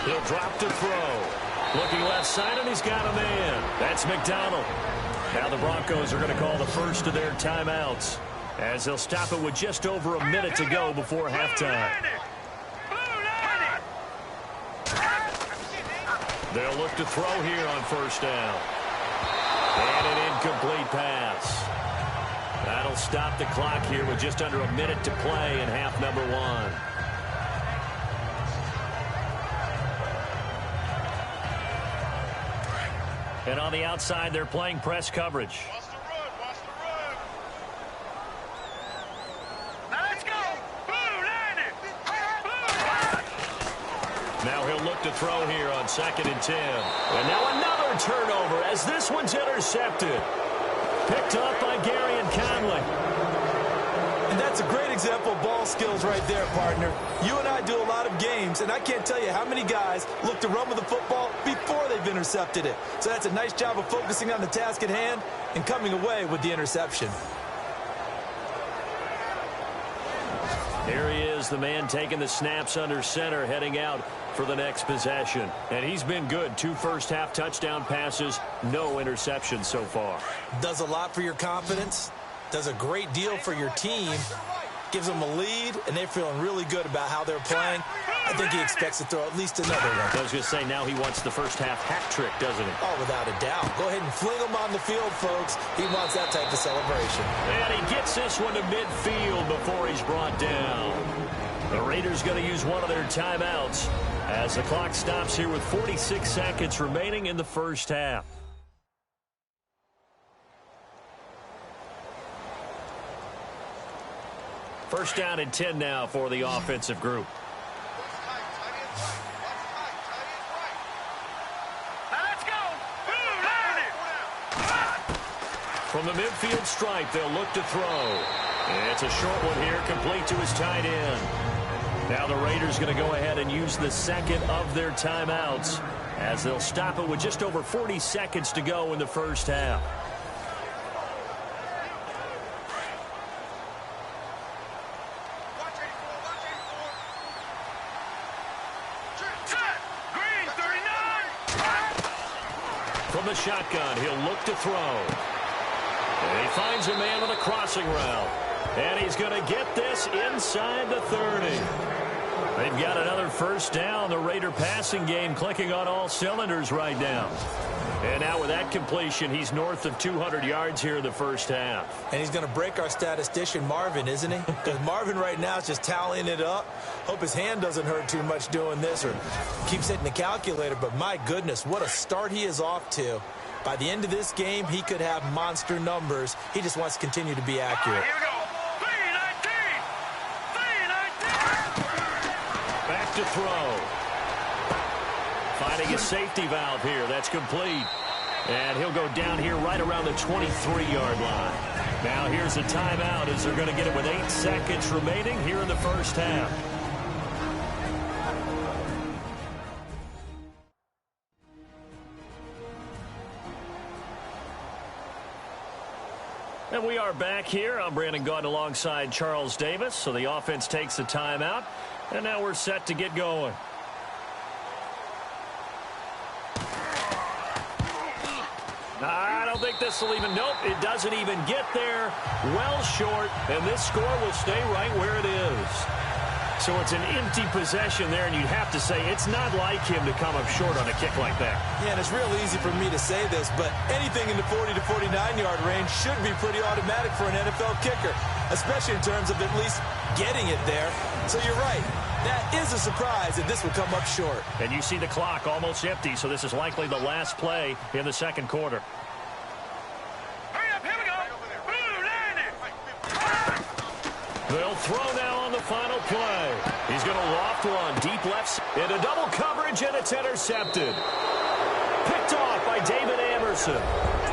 [SPEAKER 2] He'll drop to throw. Looking left side, and he's got a man. That's McDonald. Now the Broncos are going to call the first of their timeouts, as they'll stop it with just over a minute to go before halftime. They'll look to throw here on 1st down. And an incomplete pass. That'll stop the clock here with just under a minute to play in half number 1. And on the outside, they're playing press coverage.
[SPEAKER 5] Watch the run. Watch the run. Now let's go. Blue landing. Blue.
[SPEAKER 2] Now he'll look to throw here on 2nd and 10. And now another turnover as this one's intercepted. Picked up by Gary and Conley.
[SPEAKER 6] And that's a great example of ball skills right there, partner. You and I do a lot of games, and I can't tell you how many guys look to run with the football before they've intercepted it. So that's a nice job of focusing on the task at hand and coming away with the interception.
[SPEAKER 2] Here he is, the man taking the snaps under center, heading out for the next possession. And he's been good. 2 first-half touchdown passes, no interceptions so far.
[SPEAKER 6] Does a lot for your confidence. Does a great deal for your team.
[SPEAKER 3] gives them a lead, and they're feeling really good about how they're playing. I think he expects to throw at least another one.
[SPEAKER 2] I was going to say, now he wants the first half hat trick, doesn't he?
[SPEAKER 3] Oh, without a doubt. Go ahead and fling him on the field, folks. He wants that type of celebration.
[SPEAKER 2] And he gets this one to midfield before he's brought down. The Raiders going to use one of their timeouts as the clock stops here with 46 seconds remaining in the first half. First down and 10 now for the offensive group. From the midfield stripe, they'll look to throw. It's a short one here, complete to his tight end. Now the Raiders going to go ahead and use the second of their timeouts as they'll stop it with just over 40 seconds to go in the first half. From the shotgun, he'll look to throw. And he finds a man on the crossing route. And he's going to get this inside the 30. They've got another first down. The Raider passing game clicking on all cylinders right now. And now with that completion, he's north of 200 yards here in the first half.
[SPEAKER 3] And he's going to break our statistician Marvin, isn't he? Because Marvin right now is just tallying it up. Hope his hand doesn't hurt too much doing this or keeps hitting the calculator. But my goodness, what a start he is off to. By the end of this game, he could have monster numbers. He just wants to continue to be accurate.
[SPEAKER 5] Here we go. 3-19.
[SPEAKER 2] Back to throw. Finding a safety valve here. That's complete. And he'll go down here right around the 23-yard line. Now here's a timeout as they're going to get it with 8 seconds remaining here in the first half. And we are back here. I'm Brandon Gaudin alongside Charles Davis. So the offense takes a timeout. And now we're set to get going. I don't think this will even, nope, it doesn't even get there. Well short, and this score will stay right where it is. So it's an empty possession there, and you'd have to say it's not like him to come up short on a kick like that.
[SPEAKER 3] Yeah, and it's real easy for me to say this, but anything in the 40 to 49-yard range should be pretty automatic for an NFL kicker, especially in terms of at least getting it there. So you're right. That is a surprise that this will come up short.
[SPEAKER 2] And you see the clock almost empty, so this is likely the last play in the second quarter.
[SPEAKER 5] Hurry up, here we go.
[SPEAKER 2] They'll throw now on the final play. He's going to loft one deep left into double coverage, and it's intercepted. Picked off by David Amerson.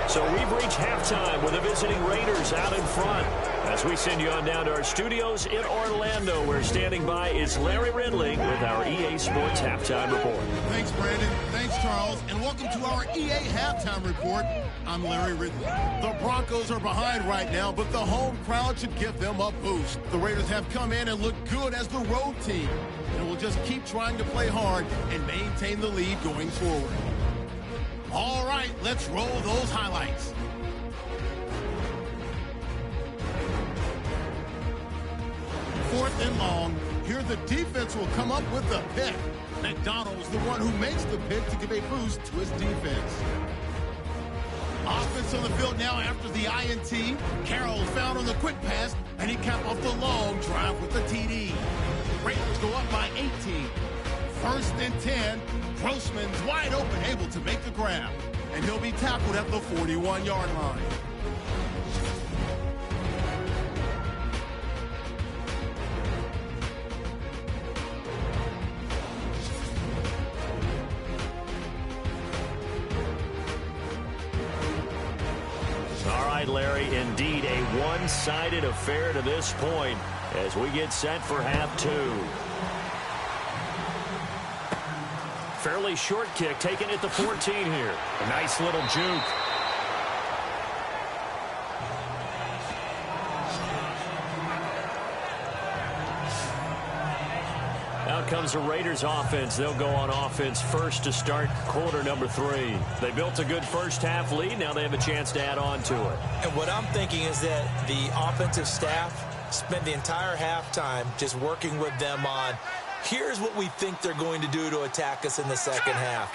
[SPEAKER 2] So we've reached halftime with the visiting Raiders out in front. As we send you on down to our studios in Orlando, where standing by is Larry Ridley with our EA Sports Halftime Report.
[SPEAKER 1] Thanks, Brandon. Thanks, Charles. And welcome to our EA Halftime Report. I'm Larry Ridley. The Broncos are behind right now, but the home crowd should give them a boost. The Raiders have come in and look good as the road team, and will just keep trying to play hard and maintain the lead going forward. All right, let's roll those highlights. Fourth and long. Here the defense will come up with the pick. McDonald's the one who makes the pick to give a boost to his defense. Offense on the field now after the INT. Carroll found on the quick pass, and he capped off the long drive with the TD. Raiders go up by 18. First and 10. Grossman's wide open, able to make the grab. And he'll be tackled at the 41-yard line.
[SPEAKER 2] All right, Larry, indeed a one-sided affair to this point as we get set for half two. Fairly short kick taken at the 14 here. A nice little juke. Out comes the Raiders offense. They'll go on offense first to start quarter number 3. They built a good first half lead. Now they have a chance to add on to it.
[SPEAKER 3] And what I'm thinking is that the offensive staff spent the entire halftime just working with them on, here's what we think they're going to do to attack us in the second half.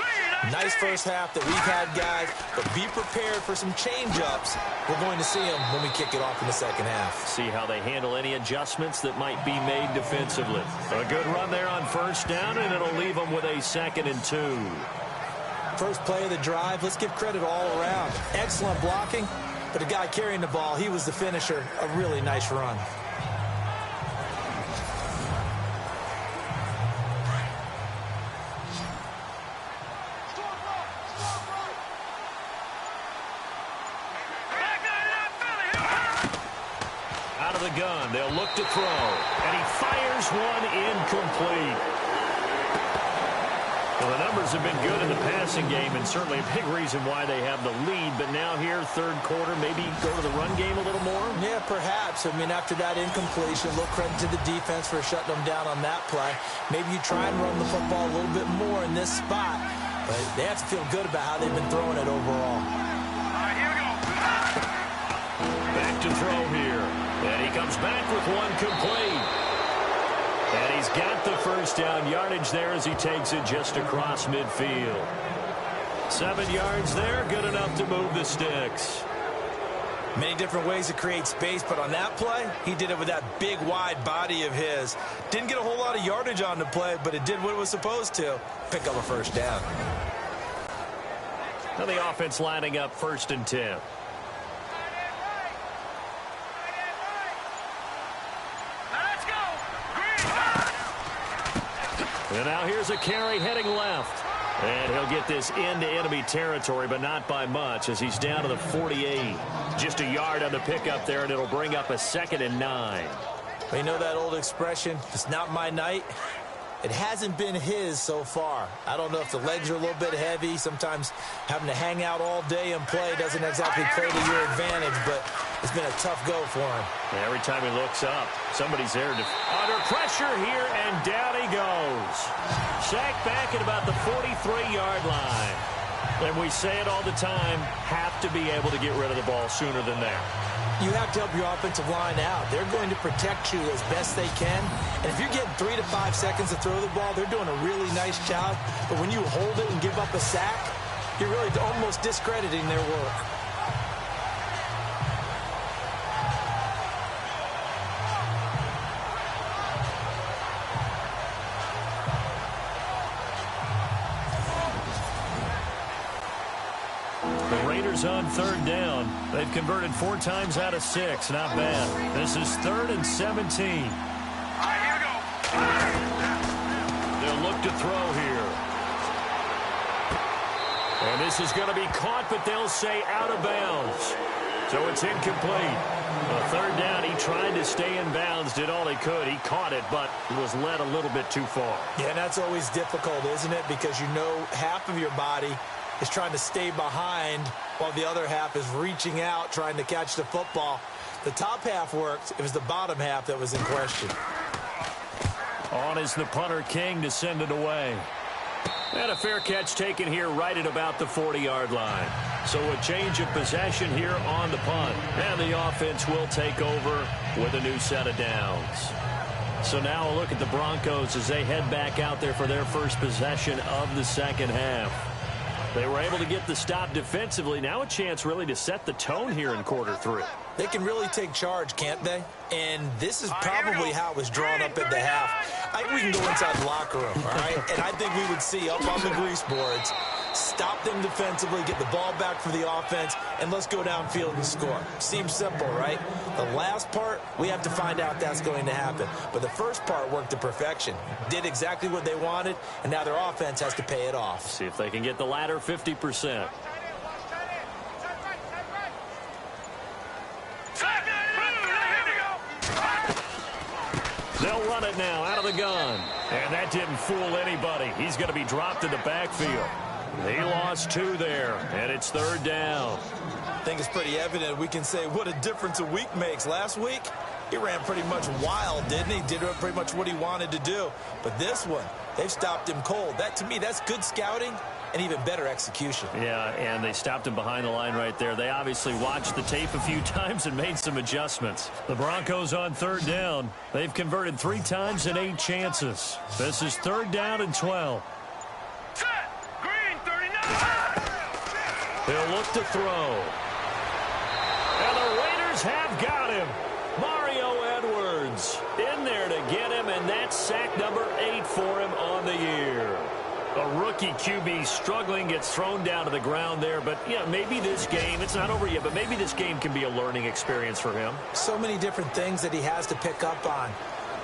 [SPEAKER 3] Nice first half that we've had, guys, but be prepared for some change-ups. We're going to see them when we kick it off in the second half.
[SPEAKER 2] See how they handle any adjustments that might be made defensively. A good run there on first down, and it'll leave them with a 2nd and 2.
[SPEAKER 3] First play of the drive, let's give credit all around. Excellent blocking, but the guy carrying the ball, he was the finisher. A really nice run.
[SPEAKER 2] Out of the gun, they'll look to throw, and he fires one incomplete. Well, the numbers have been good in the passing game, and certainly a big reason why they have the lead. But now here, third quarter, maybe go to the run game a little more?
[SPEAKER 3] Yeah, perhaps. I mean, after that incompletion, a little credit to the defense for shutting them down on that play. Maybe you try and run the football a little bit more in this spot. But they have to feel good about how they've been throwing it overall.
[SPEAKER 5] All right, here we go.
[SPEAKER 2] Back to throw here. And he comes back with one complete. And he's got the first down yardage there as he takes it just across midfield. 7 yards there, good enough to move the sticks.
[SPEAKER 3] Many different ways to create space, but on that play, he did it with that big, wide body of his. Didn't get a whole lot of yardage on the play, but it did what it was supposed to. Pick up a first down.
[SPEAKER 2] Now the offense lining up 1st and 10. And now here's a carry heading left. And he'll get this into enemy territory, but not by much as he's down to the 48. Just a yard on the pickup there, and it'll bring up a 2nd and 9.
[SPEAKER 3] Well, you know that old expression, it's not my night? It hasn't been his so far. I don't know if the legs are a little bit heavy. Sometimes having to hang out all day and play doesn't exactly play to your advantage, but it's been a tough go for him.
[SPEAKER 2] And every time he looks up, somebody's there under pressure here, and down he goes. Sacked back at about the 43-yard line. And we say it all the time, have to be able to get rid of the ball sooner than that.
[SPEAKER 3] You have to help your offensive line out. They're going to protect you as best they can. And if you're getting 3 to 5 seconds to throw the ball, they're doing a really nice job. But when you hold it and give up a sack, you're really almost discrediting their work.
[SPEAKER 2] On 3rd down. They've converted 4 times out of 6. Not bad. This is 3rd and 17.
[SPEAKER 5] All right, here we go.
[SPEAKER 2] They'll look to throw here. And this is going to be caught, but they'll say out of bounds. So it's incomplete. On 3rd down, he tried to stay in bounds, did all he could. He caught it, but was led a little bit too far.
[SPEAKER 3] Yeah, that's always difficult, isn't it? Because you know half of your body is trying to stay behind while the other half is reaching out, trying to catch the football. The top half worked. It was the bottom half that was in question.
[SPEAKER 2] On is the punter King to send it away. And a fair catch taken here right at about the 40-yard line. So a change of possession here on the punt. And the offense will take over with a new set of downs. So now a look at the Broncos as they head back out there for their first possession of the second half. They were able to get the stop defensively. Now a chance really to set the tone here in quarter 3.
[SPEAKER 3] They can really take charge, can't they? And this is probably how it was drawn up at the half. I think we can go inside the locker room, all right? And I think we would see up on the grease boards, stop them defensively, get the ball back for the offense, and let's go downfield and score. Seems simple, right? The last part, we have to find out that's going to happen. But the first part worked to perfection. Did exactly what they wanted, and now their offense has to pay it off.
[SPEAKER 2] See if they can get the latter 50%. They'll run it now out of the gun. And that didn't fool anybody. He's going to be dropped in the backfield. He lost 2 there, and it's 3rd down.
[SPEAKER 3] I think it's pretty evident we can say what a difference a week makes. Last week,
[SPEAKER 6] He ran pretty much wild, didn't he? Did pretty much what he wanted to do. But this one, they've stopped him cold. That, to me, that's good scouting and even better execution.
[SPEAKER 2] Yeah, and they stopped him behind the line right there. They obviously watched the tape a few times and made some adjustments. The Broncos on third down. They've converted 3 times in 8 chances. This is 3rd down and 12.
[SPEAKER 5] Set. Green 39.
[SPEAKER 2] He'll look to throw. And the Raiders have got him. Mario Edwards in there to get him, and that's sack number 8 for him on the year. A rookie QB struggling, gets thrown down to the ground there. But, yeah, maybe this game, it's not over yet, but maybe this game can be a learning experience for him.
[SPEAKER 6] So many different things that he has to pick up on.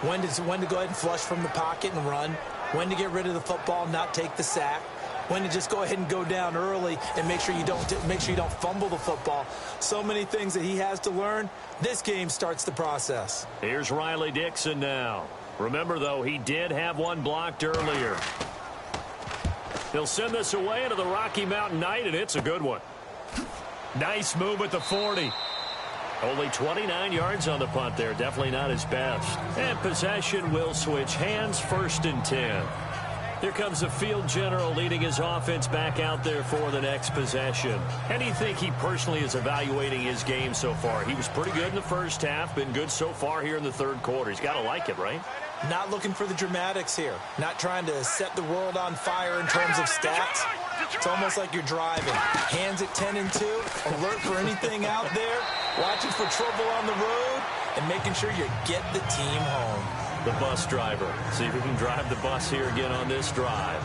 [SPEAKER 6] When to go ahead and flush from the pocket and run. When to get rid of the football, not take the sack. When to just go ahead and go down early and make sure you don't fumble the football. So many things that he has to learn. This game starts the process.
[SPEAKER 2] Here's Riley Dixon now. Remember, though, he did have one blocked earlier. He'll send this away into the Rocky Mountain Night, and it's a good one. Nice move at the 40. Only 29 yards on the punt there. Definitely not his best. And possession will switch hands, 1st and 10. Here comes the field general leading his offense back out there for the next possession. How do you think he personally is evaluating his game so far? He was pretty good in the first half, been good so far here in the 3rd quarter. He's got to like it, right?
[SPEAKER 6] Not looking for the dramatics here. Not trying to set the world on fire in terms of stats. It's almost like you're driving. Hands at 10 and 2, alert for anything out there, watching for trouble on the road, and making sure you get the team home.
[SPEAKER 2] The bus driver. See if we can drive the bus here again on this drive.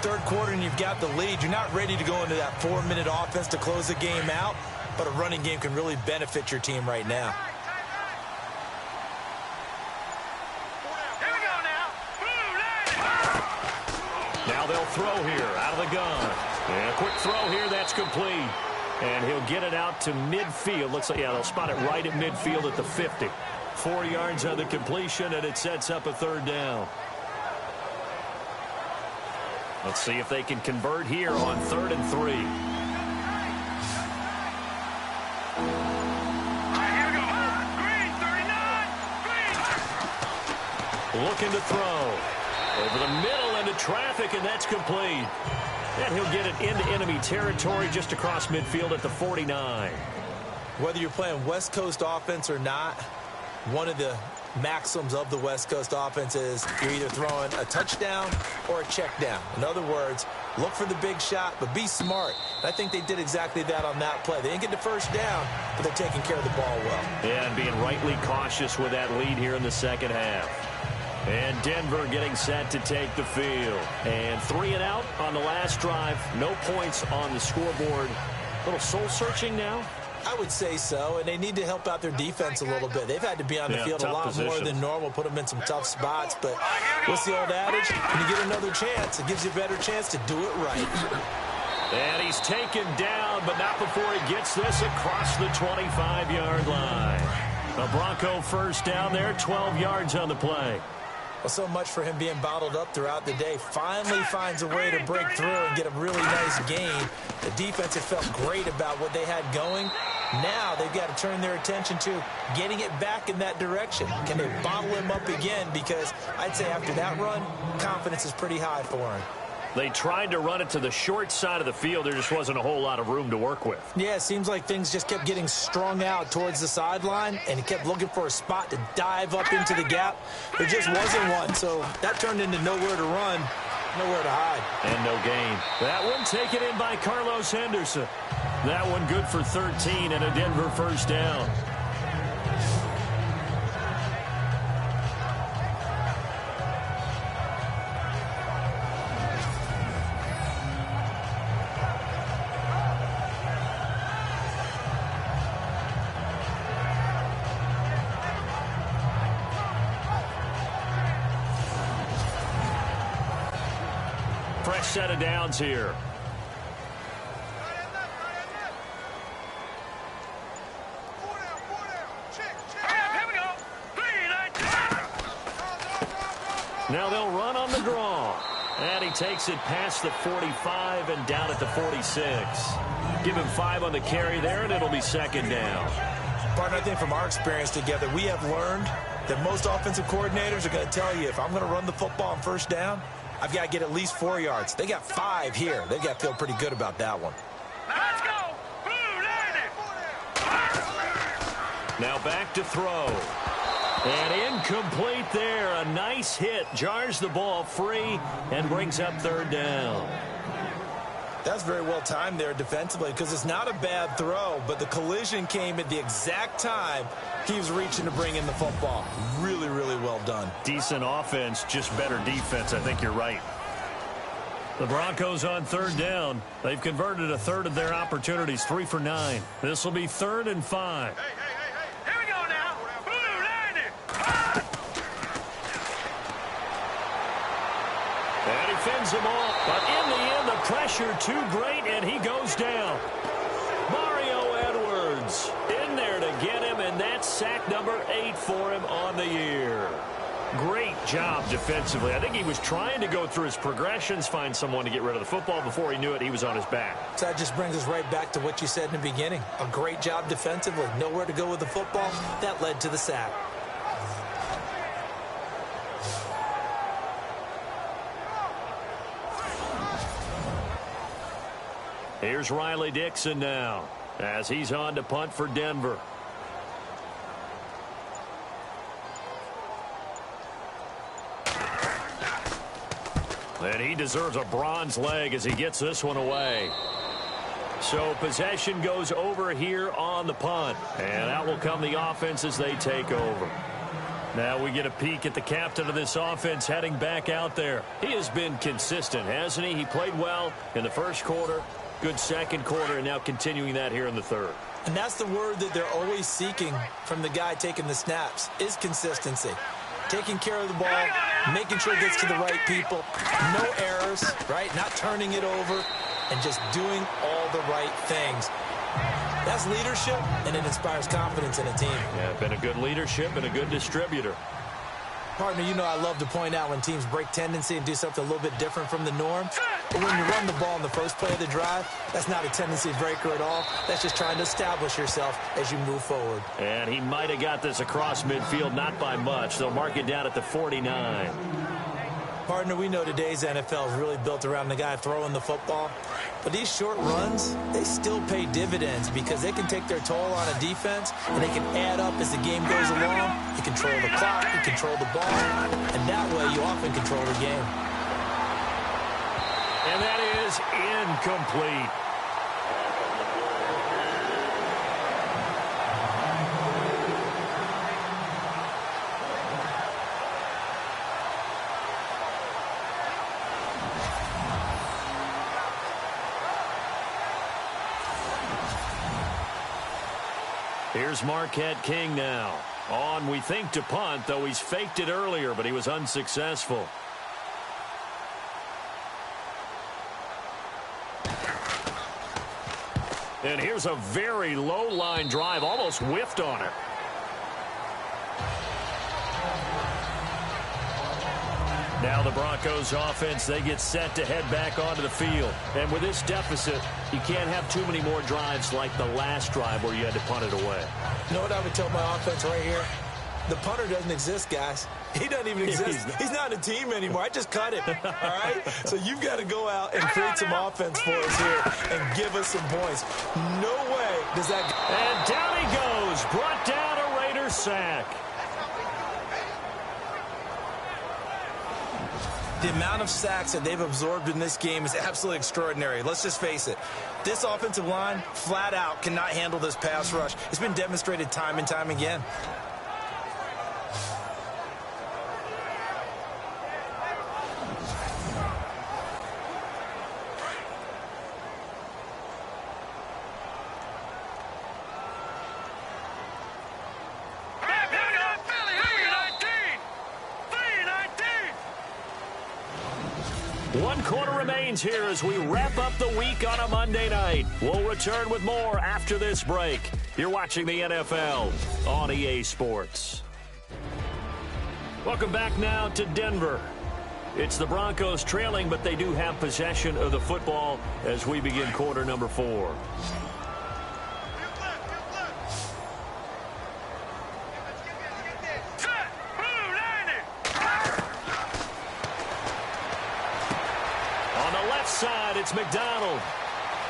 [SPEAKER 6] 3rd quarter and you've got the lead. You're not ready to go into that 4-minute offense to close the game out, but a running game can really benefit your team right now.
[SPEAKER 5] Here we go now.
[SPEAKER 2] Now they'll throw here out of the gun. And a quick throw here, that's complete. And he'll get it out to midfield. Looks like, yeah, they'll spot it right at midfield at the 50. 4 yards on the completion, and it sets up a 3rd down. Let's see if they can convert here on 3rd and 3.
[SPEAKER 5] Here we go. Green 39. Green.
[SPEAKER 2] Looking to throw. Over the middle into traffic, and that's complete. And he'll get it into enemy territory just across midfield at the 49.
[SPEAKER 6] Whether you're playing West Coast offense or not, one of the maxims of the West Coast offense is you're either throwing a touchdown or a check down. In other words, look for the big shot, but be smart. And I think they did exactly that on that play. They didn't get the 1st down, but they're taking care of the ball well.
[SPEAKER 2] Yeah, and being rightly cautious with that lead here in the 2nd half. And Denver getting set to take the field. And 3 and out on the last drive. No points on the scoreboard. A little soul-searching now.
[SPEAKER 6] I would say so, and they need to help out their defense a little bit. They've had to be on the field a lot more than normal, put them in some tough spots. But what's the old adage? When you get another chance, it gives you a better chance to do it right.
[SPEAKER 2] And he's taken down, but not before he gets this across the 25-yard line. A Bronco 1st down there, 12 yards on the play.
[SPEAKER 6] Well, so much for him being bottled up throughout the day. Finally finds a way to break through and get a really nice gain. The defense had felt great about what they had going. Now they've got to turn their attention to getting it back in that direction. Can they bottle him up again? Because I'd say after that run, confidence is pretty high for him.
[SPEAKER 2] They tried to run it to the short side of the field. There just wasn't a whole lot of room to work with.
[SPEAKER 6] Yeah, it seems like things just kept getting strung out towards the sideline, and he kept looking for a spot to dive up into the gap. There just wasn't one, so that turned into nowhere to run, nowhere to hide.
[SPEAKER 2] And no gain. That one taken in by Carlos Henderson. That one good for 13 and a Denver 1st down. Fresh set of downs here. Now they'll run on the draw. And he takes it past the 45 and down at the 46. Give him 5 on the carry there, and it'll be 2nd down.
[SPEAKER 3] Partner, I think from our experience together, we have learned that most offensive coordinators are going to tell you, if I'm going to run the football on first down, I've got to get at least 4 yards. They got 5 here. They've got to feel pretty good about that one.
[SPEAKER 5] Let's go.
[SPEAKER 2] Now back to throw. And incomplete there. A nice hit. Jars the ball free and brings up third down.
[SPEAKER 3] That's very well timed there defensively because it's not a bad throw, but the collision came at the exact time he was reaching to bring in the football. Really, really well done.
[SPEAKER 2] Decent offense, just better defense. I think you're right. The Broncos on third down. They've converted a third of their opportunities, 3 for 9. This will be 3rd and 5.
[SPEAKER 5] Here we go now.
[SPEAKER 2] And he fends them off. But in the end, the pressure too great, and he goes down. Mario Edwards in there to get him, and that's sack number 8 for him on the year. Great job defensively. I think he was trying to go through his progressions, find someone to get rid of the football. Before he knew it, he was on his back.
[SPEAKER 6] So that just brings us right back to what you said in the beginning. A great job defensively. Nowhere to go with the football. That led to the sack.
[SPEAKER 2] Here's Riley Dixon now as he's on to punt for Denver. And he deserves a bronze leg as he gets this one away. So possession goes over here on the punt. And out will come the offense as they take over. Now we get a peek at the captain of this offense heading back out there. He has been consistent, hasn't he? He played well in the first quarter, good second quarter, and now continuing that here in the third.
[SPEAKER 6] And that's the word that they're always seeking from the guy taking the snaps, is consistency. Taking care of the ball, making sure it gets to the right people, no errors, right? Not turning it over, and just doing all the right things. That's leadership, and it inspires confidence in a team.
[SPEAKER 2] Yeah, been a good leadership and a good distributor.
[SPEAKER 6] Partner, you know I love to point out when teams break tendency and do something a little bit different from the norm. But when you run the ball in the first play of the drive, that's not a tendency breaker at all. That's just trying to establish yourself as you move forward.
[SPEAKER 2] And he might have got this across midfield, not by much. They'll mark it down at the 49.
[SPEAKER 6] Partner, we know today's NFL is really built around the guy throwing the football. But these short runs, they still pay dividends because they can take their toll on a defense, and they can add up as the game goes along. You control the clock, you control the ball, and that way you often control the game.
[SPEAKER 2] And that is incomplete. Here's Marquette King now. On, we think, to punt, though he's faked it earlier, but he was unsuccessful. And here's a very low line drive, almost whiffed on it. Now the Broncos offense, they get set to head back onto the field. And with this deficit, you can't have too many more drives like the last drive where you had to punt it away.
[SPEAKER 6] You know what I would tell my offense right here? The punter doesn't exist, guys. He doesn't even exist. He's not a team anymore. I just cut him, all right? So you've got to go out and create some offense for us here and give us some points. No way does that...
[SPEAKER 2] And down he goes. Brought down a Raider sack.
[SPEAKER 6] The amount of sacks that they've absorbed in this game is absolutely extraordinary. Let's just face it. This offensive line, flat out, cannot handle this pass rush. It's been demonstrated time and time again.
[SPEAKER 2] One quarter remains here as we wrap up the week on a Monday night. We'll return with more after this break. You're watching the NFL on EA Sports. Welcome back now to Denver. It's the Broncos trailing, but they do have possession of the football as we begin quarter number 4. left side, it's McDonald.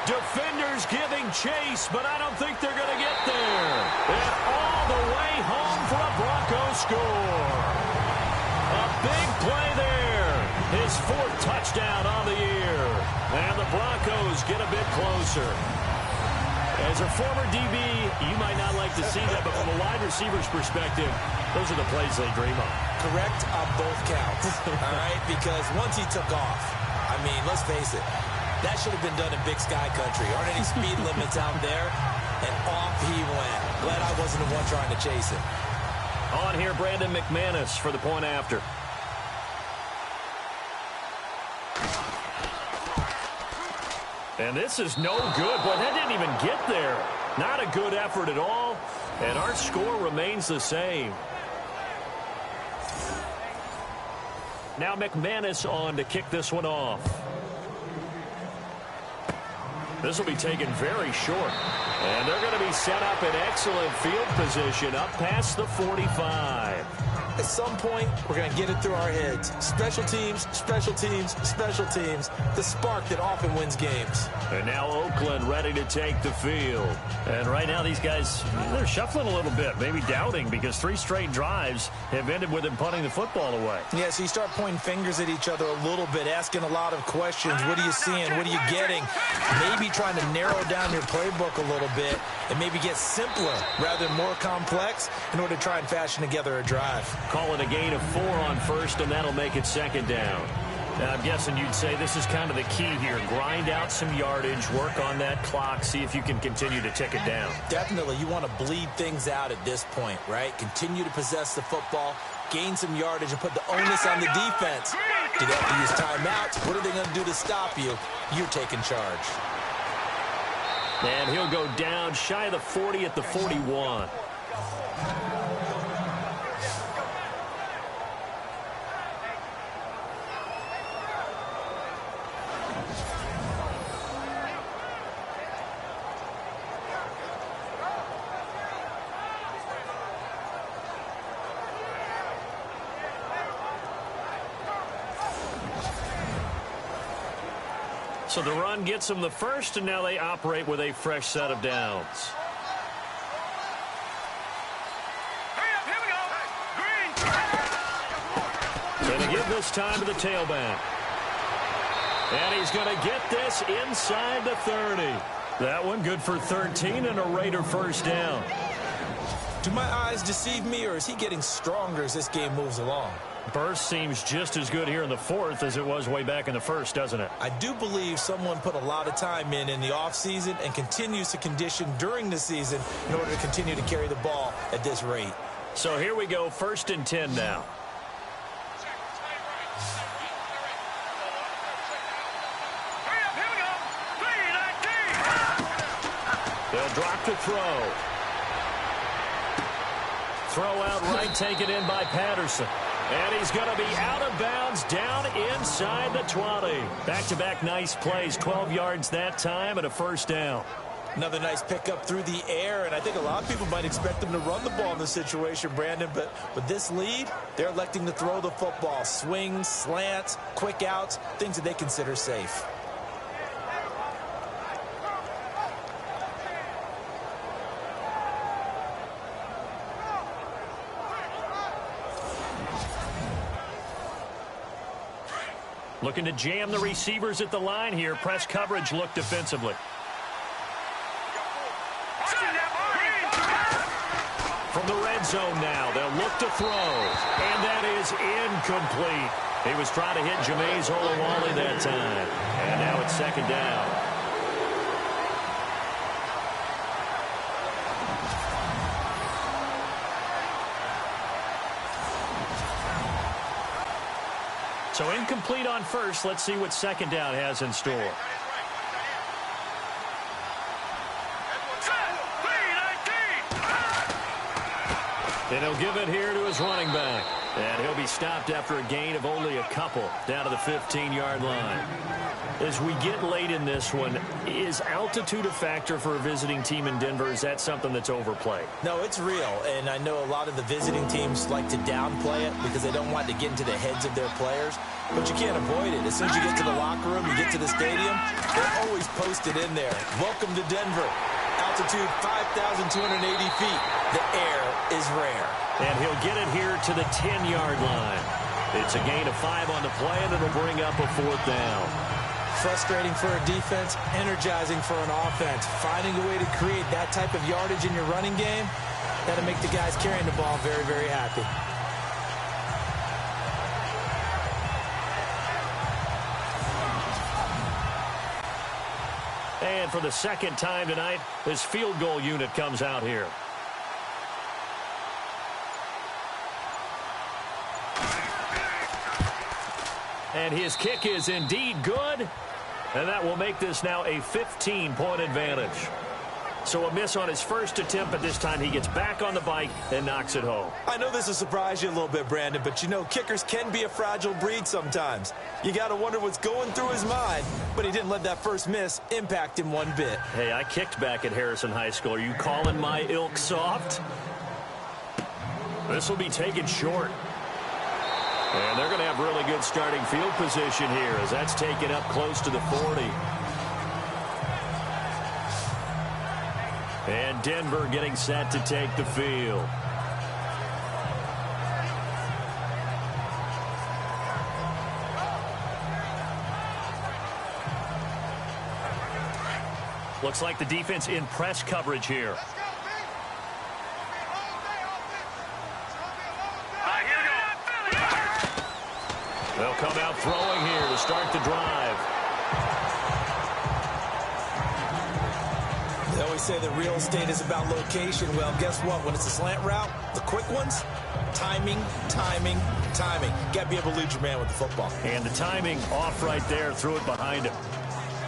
[SPEAKER 2] Defenders giving chase, but I don't think they're going to get there. And all the way home for a Broncos score. A big play there. His 4th touchdown on the year. And the Broncos get a bit closer. As a former DB, you might not like to see that, but from a wide receiver's perspective, those are the plays they dream of.
[SPEAKER 6] Correct on both counts, all right? Because once he took off, I mean, let's face it, that should have been done in Big Sky Country. Aren't any speed limits out there? And off he went. Glad I wasn't the one trying to chase him.
[SPEAKER 2] On here, Brandon McManus for the point after. And this is no good. Boy, that didn't even get there. Not a good effort at all. And our score remains the same. Now McManus on to kick this one off. This will be taken very short. And they're going to be set up in excellent field position up past the 45.
[SPEAKER 6] At some point, we're going to get it through our heads. Special teams, special teams, special teams. The spark that often wins games.
[SPEAKER 2] And now Oakland ready to take the field. And right now these guys, they're shuffling a little bit, maybe doubting, because 3 straight drives have ended with them punting the football away.
[SPEAKER 6] Yeah, so you start pointing fingers at each other a little bit, asking a lot of questions. What are you seeing? What are you getting? Maybe trying to narrow down your playbook a little bit and maybe get simpler rather than more complex in order to try and fashion together a drive.
[SPEAKER 2] Call it a gain of 4 on first, and that'll make it 2nd down. Now, I'm guessing you'd say this is kind of the key here. Grind out some yardage, work on that clock, see if you can continue to tick it down.
[SPEAKER 6] Definitely. You want to bleed things out at this point, right? Continue to possess the football, gain some yardage, and put the onus on the defense. Do they have to use timeouts? What are they going to do to stop you? You're taking charge.
[SPEAKER 2] And he'll go down shy of the 40 at the 41. So the run gets them the first, and now they operate with a fresh set of downs. Going to give this time to the tailback. And he's going to get this inside the 30. That one good for 13 and a Raider first down.
[SPEAKER 6] Do my eyes deceive me, or is he getting stronger as this game moves along?
[SPEAKER 2] Burst seems just as good here in the 4th as it was way back in the 1st, doesn't it?
[SPEAKER 6] I do believe someone put a lot of time in the offseason and continues to condition during the season in order to continue to carry the ball at this rate.
[SPEAKER 2] So here we go, 1st and 10 now. They'll drop to throw. Throw out right, taken in by Patterson. And he's going to be out of bounds down inside the 20. Back-to-back nice plays, 12 yards that time and a first down.
[SPEAKER 6] Another nice pickup through the air, and I think a lot of people might expect them to run the ball in this situation, Brandon, but with this lead, they're electing to throw the football. Swings, slants, quick outs, things that they consider safe.
[SPEAKER 2] Looking to jam the receivers at the line here. Press coverage look defensively. From the red zone now, they'll look to throw. And that is incomplete. He was trying to hit Jameis Olawale that time. And now it's 2nd down. So incomplete on first. Let's see what 2nd down has in store. And he'll give it here to his running back. And he'll be stopped after a gain of only a couple down to the 15-yard line. As we get late in this one, is altitude a factor for a visiting team in Denver? Is that something that's overplayed?
[SPEAKER 3] No, it's real, and I know a lot of the visiting teams like to downplay it because they don't want to get into the heads of their players, but you can't avoid it. As soon as you get to the locker room, you get to the stadium, they're always posted in there. Welcome to Denver. Altitude 5,280 feet. The air is rare.
[SPEAKER 2] And he'll get it here to the 10-yard line. It's a gain of 5 on the play, and it'll bring up a 4th down.
[SPEAKER 3] Frustrating for a defense, energizing for an offense. Finding a way to create that type of yardage in your running game, that'll make the guys carrying the ball very, very happy.
[SPEAKER 2] And for the second time tonight, his field goal unit comes out here. And his kick is indeed good. And that will make this now a 15-point advantage. So a miss on his first attempt, but this time he gets back on the bike and knocks it home.
[SPEAKER 3] I know this will surprise you a little bit, Brandon, but you know kickers can be a fragile breed sometimes. You got to wonder what's going through his mind, but he didn't let that first miss impact him one bit.
[SPEAKER 2] Hey, I kicked back at Harrison High School. Are you calling my ilk soft? This will be taken short. And they're going to have really good starting field position here as that's taken up close to the 40. And Denver getting set to take the field. Looks like the defense in press coverage here. They'll come out throwing here to start the drive.
[SPEAKER 3] They always say that real estate is about location. Well, guess what? When it's a slant route, the quick ones, timing, timing, timing. Got to be able to lead your man with the football.
[SPEAKER 2] And the timing off right there, threw it behind him.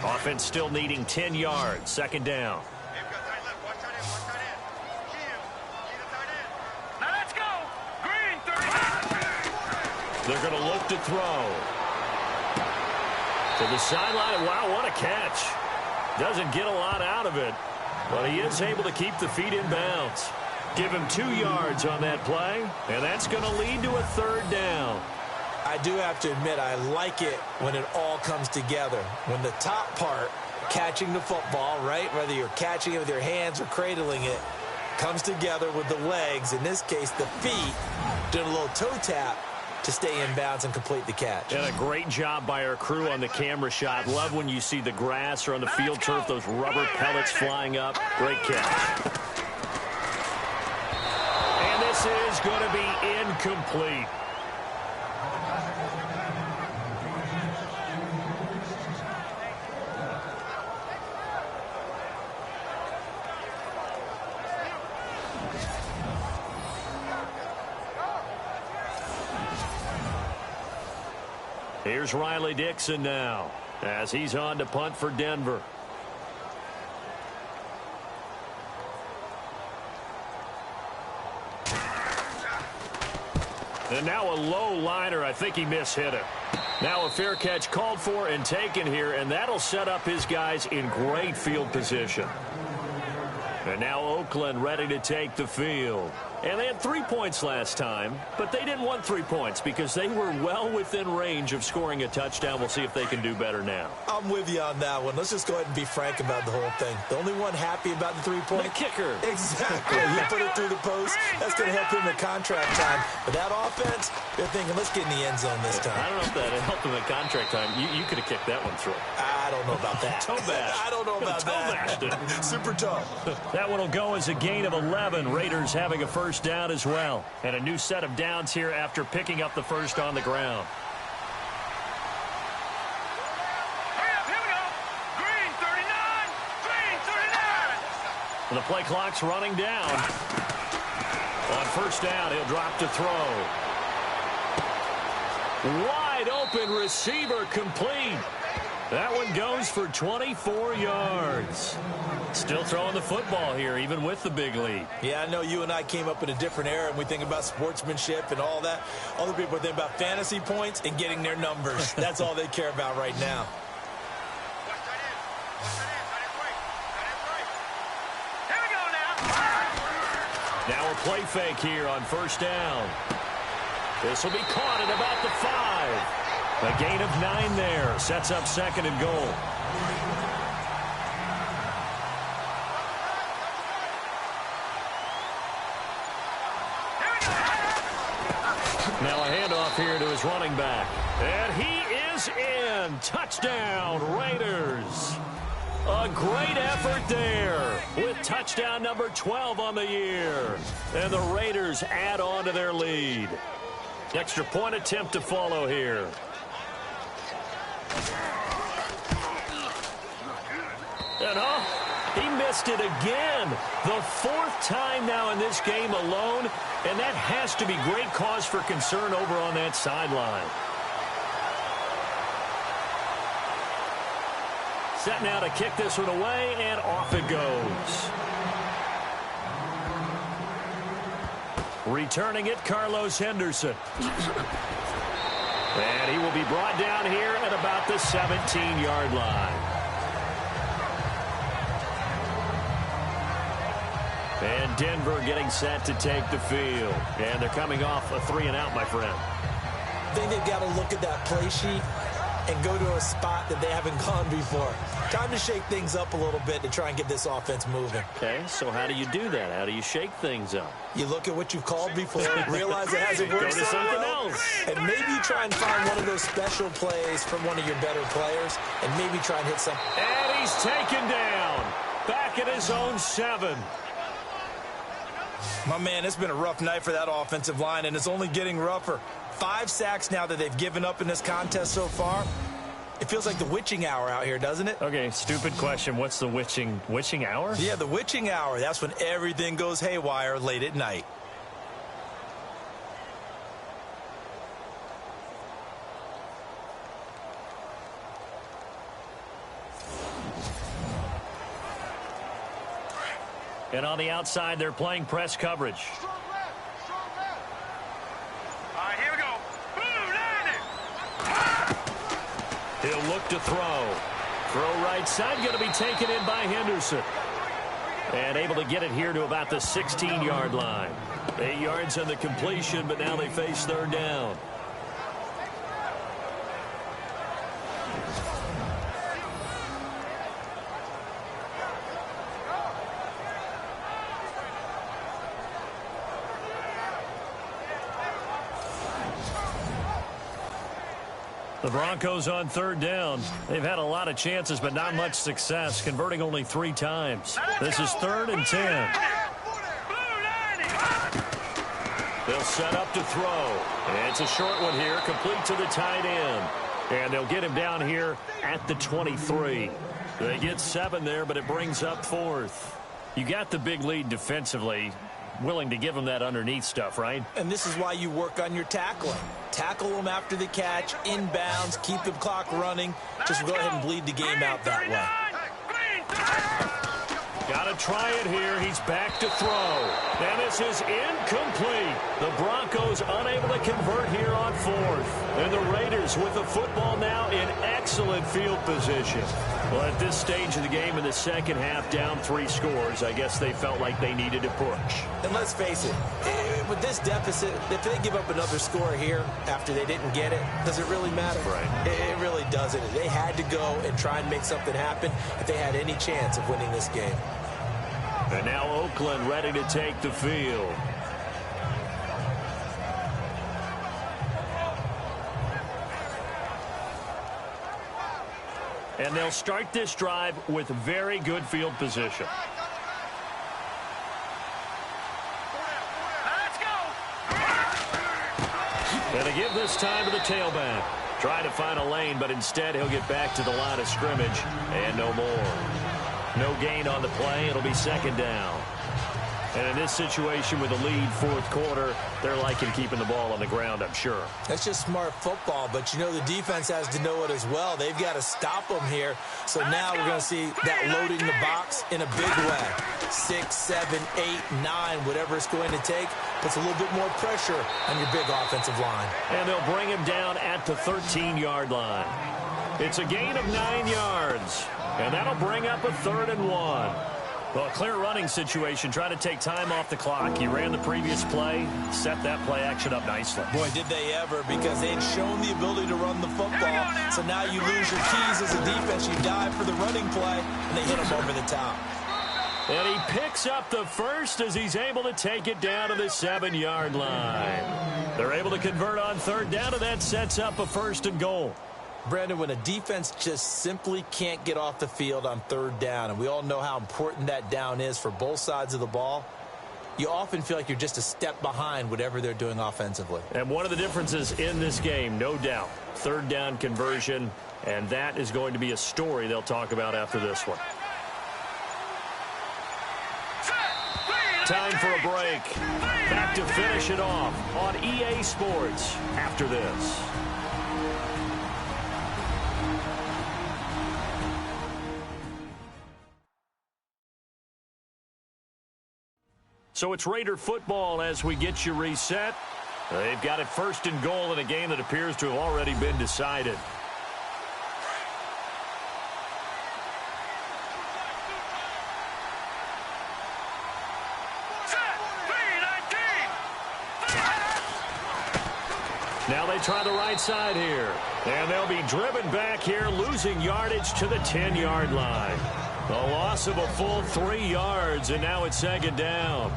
[SPEAKER 2] Offense still needing 10 yards, 2nd down.
[SPEAKER 5] Now let's go. Green 30.
[SPEAKER 2] They're going to look to throw. To the sideline. Wow, what a catch. Doesn't get a lot out of it, but he is able to keep the feet in bounds. Give him 2 yards on that play, and that's going to lead to a 3rd down.
[SPEAKER 3] I do have to admit, I like it when it all comes together. When the top part, catching the football, right, whether you're catching it with your hands or cradling it, comes together with the legs, in this case the feet, doing a little toe tap to stay in bounds and complete the catch.
[SPEAKER 2] And a great job by our crew on the camera shot. Love when you see the grass or on the field turf, those rubber pellets flying up. Great catch. And this is going to be incomplete. Here's Riley Dixon now as he's on to punt for Denver. And now a low liner. I think he mishit it. Now a fair catch called for and taken here, and that'll set up his guys in great field position. And now Oakland ready to take the field. And they had 3 points last time, but they didn't want 3 points because they were well within range of scoring a touchdown. We'll see if they can do better now.
[SPEAKER 3] I'm with you on that one. Let's just go ahead and be frank about the whole thing. The only one happy about the 3-point?
[SPEAKER 2] The kicker.
[SPEAKER 3] Exactly. He put it through the post. That's going to help him in contract time. But that offense, they're thinking, let's get in the end zone this time.
[SPEAKER 2] I don't know if that helped him in contract time. You could have kicked that one through.
[SPEAKER 3] I don't know about that.
[SPEAKER 2] Toe bash.
[SPEAKER 3] I don't know about that. Super tough.
[SPEAKER 2] That one will go as a gain of 11. Raiders having a first down as well. And a new set of downs here after picking up the first on the ground.
[SPEAKER 5] Hurry up, here we go. Green 39. Green 39.
[SPEAKER 2] And the play clock's running down. On first down, he'll drop to throw. Wide open receiver complete. That one goes for 24 yards. Still throwing the football here, even with the big lead.
[SPEAKER 3] Yeah, I know you and I came up in a different era, and we think about sportsmanship and all that. Other people think about fantasy points and getting their numbers. That's all they care about right now.
[SPEAKER 5] Here we go now.
[SPEAKER 2] Now a play fake here on first down. This will be caught at about the 5. A gain of 9 there. Sets up second and goal. Now a handoff here to his running back. And he is in. Touchdown, Raiders. A great effort there with touchdown number 12 on the year. And the Raiders add on to their lead. Extra point attempt to follow here. And he missed it again. The 4th time now in this game alone. And that has to be great cause for concern over on that sideline. Set now to kick this one away, and off it goes. Returning it, Carlos Henderson. And he will be brought down here at about the 17-yard line. And Denver getting set to take the field. And they're coming off a 3-and-out, my friend.
[SPEAKER 3] I think they've got to look at that play sheet and go to a spot that they haven't gone before. Time to shake things up a little bit to try and get this offense moving.
[SPEAKER 2] Okay, so how do you do that? How do you shake things up?
[SPEAKER 3] You look at what you've called before, realize it hasn't worked
[SPEAKER 2] Go to
[SPEAKER 3] so
[SPEAKER 2] something
[SPEAKER 3] well,
[SPEAKER 2] else.
[SPEAKER 3] and maybe try and find one of those special plays from one of your better players, and maybe try and hit some.
[SPEAKER 2] And he's taken down. Back at his own 7.
[SPEAKER 6] My man, it's been a rough night for that offensive line, and it's only getting rougher. 5 sacks now that they've given up in this contest so far. It feels like the witching hour out here, doesn't it?
[SPEAKER 2] Okay, stupid question. What's the witching hour?
[SPEAKER 6] Yeah, the witching hour. That's when everything goes haywire late at night.
[SPEAKER 2] And on the outside, they're playing press coverage.
[SPEAKER 5] All right, here we go. Boom, landed.
[SPEAKER 2] He'll look to throw. Throw right side, going to be taken in by Henderson. And able to get it here to about the 16-yard line. 8 yards on the completion, but now they face 3rd down. The Broncos on 3rd down. They've had a lot of chances, but not much success, converting only 3 times. This is 3rd and 10. They'll set up to throw. And it's a short one here, complete to the tight end. And they'll get him down here at the 23. They get 7 there, but it brings up 4th. You got the big lead defensively. Willing to give them that underneath stuff, right?
[SPEAKER 3] And this is why you work on your tackling. Tackle them after the catch, inbounds, keep the clock running. Just go ahead and bleed the game out that way.
[SPEAKER 2] Got to try it here. He's back to throw. And this is incomplete. The Broncos unable to convert here on 4th. And the Raiders with the football now in excellent field position. Well, at this stage of the game in the second half, down 3 scores, I guess they felt like they needed to push.
[SPEAKER 3] And let's face it, with this deficit, if they give up another score here after they didn't get it, does it really matter?
[SPEAKER 2] Right.
[SPEAKER 3] It really doesn't. They had to go and try and make something happen if they had any chance of winning this game.
[SPEAKER 2] And now Oakland ready to take the field. And they'll start this drive with very good field position.
[SPEAKER 5] Let's go.
[SPEAKER 2] And to give this time to the tailback. Trying to find a lane, but instead he'll get back to the line of scrimmage. And no more. No gain on the play. It'll be 2nd down. And in this situation with a lead 4th quarter, they're liking keeping the ball on the ground, I'm sure.
[SPEAKER 3] That's just smart football, but you know the defense has to know it as well. They've got to stop them here. So now we're going to see that loading the box in a big way. 6, 7, 8, 9, whatever it's going to take, puts a little bit more pressure on your big offensive line.
[SPEAKER 2] And they'll bring him down at the 13-yard line. It's a gain of 9 yards, and that'll bring up a 3rd and 1. Well, a clear running situation. Try to take time off the clock. You ran the previous play, set that play action up nicely.
[SPEAKER 6] Boy, did they ever, because they had shown the ability to run the football. So now you lose your keys as a defense. You dive for the running play, and they hit him over the top.
[SPEAKER 2] And he picks up the first as he's able to take it down to the 7-yard line. They're able to convert on 3rd down, and that sets up a 1st and goal.
[SPEAKER 6] Brandon, when a defense just simply can't get off the field on 3rd down, and we all know how important that down is for both sides of the ball, you often feel like you're just a step behind whatever they're doing offensively.
[SPEAKER 2] And one of the differences in this game, no doubt, 3rd down conversion, and that is going to be a story they'll talk about after this one. Time for a break. Back to finish it off on EA Sports after this. So it's Raider football as we get you reset. They've got it 1st and goal in a game that appears to have already been decided. Now they try the right side here. And they'll be driven back here, losing yardage to the 10-yard line. A loss of a full 3 yards, and now it's 2nd down.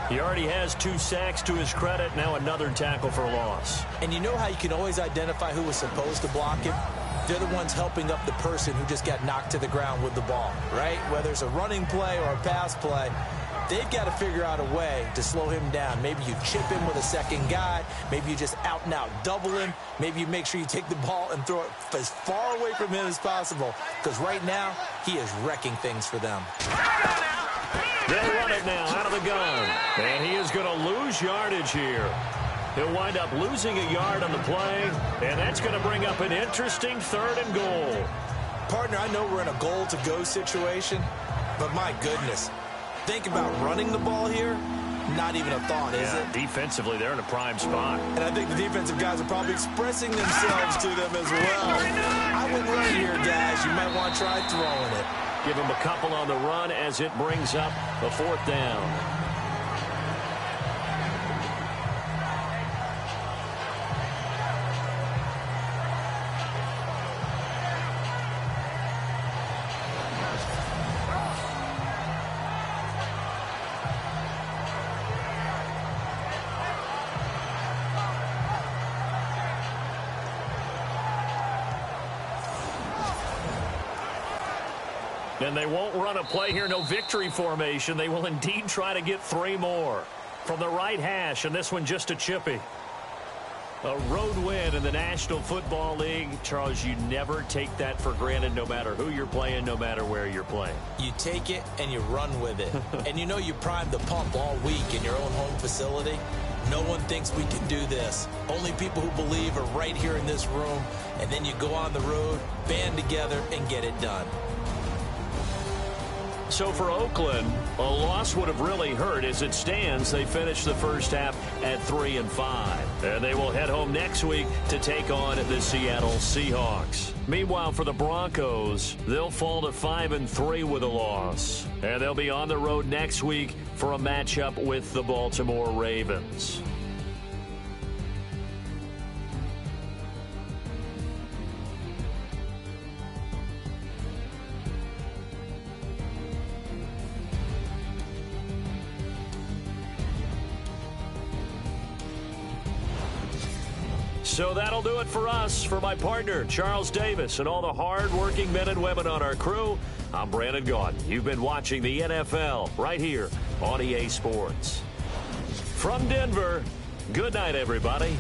[SPEAKER 2] He already has 2 sacks to his credit, now another tackle for loss.
[SPEAKER 6] And you know how you can always identify who was supposed to block him? They're the ones helping up the person who just got knocked to the ground with the ball, right? Whether it's a running play or a pass play, they've got to figure out a way to slow him down. Maybe you chip him with a second guy. Maybe you just out-and-out double him. Maybe you make sure you take the ball and throw it as far away from him as possible. Because right now, he is wrecking things for them.
[SPEAKER 2] They'll run it now out of the gun. And he is going to lose yardage here. He'll wind up losing a yard on the play. And that's going to bring up an interesting 3rd and goal.
[SPEAKER 6] Partner, I know we're in a goal-to-go situation, but my goodness. Think about running the ball here. Not even a thought, is it?
[SPEAKER 2] Defensively, they're in a prime spot.
[SPEAKER 6] And I think the defensive guys are probably expressing themselves to them as well. I wouldn't run here, guys. You might want to try throwing it.
[SPEAKER 2] Give him a couple on the run as it brings up a 4th down. And they won't run a play here, no victory formation. They will indeed try to get 3 more. From the right hash, and this one just a chippy. A road win in the National Football League. Charles, you never take that for granted no matter who you're playing, no matter where you're playing.
[SPEAKER 6] You take it and you run with it. And you know you primed the pump all week in your own home facility. No one thinks we can do this. Only people who believe are right here in this room. And then you go on the road, band together, and get it done.
[SPEAKER 2] So for Oakland, a loss would have really hurt. As it stands, they finished the first half at 3-5. And they will head home next week to take on the Seattle Seahawks. Meanwhile, for the Broncos, they'll fall to 5-3 with a loss. And they'll be on the road next week for a matchup with the Baltimore Ravens. So that'll do it for us. For my partner, Charles Davis, and all the hard-working men and women on our crew, I'm Brandon Gaudin. You've been watching the NFL right here on EA Sports. From Denver, good night, everybody.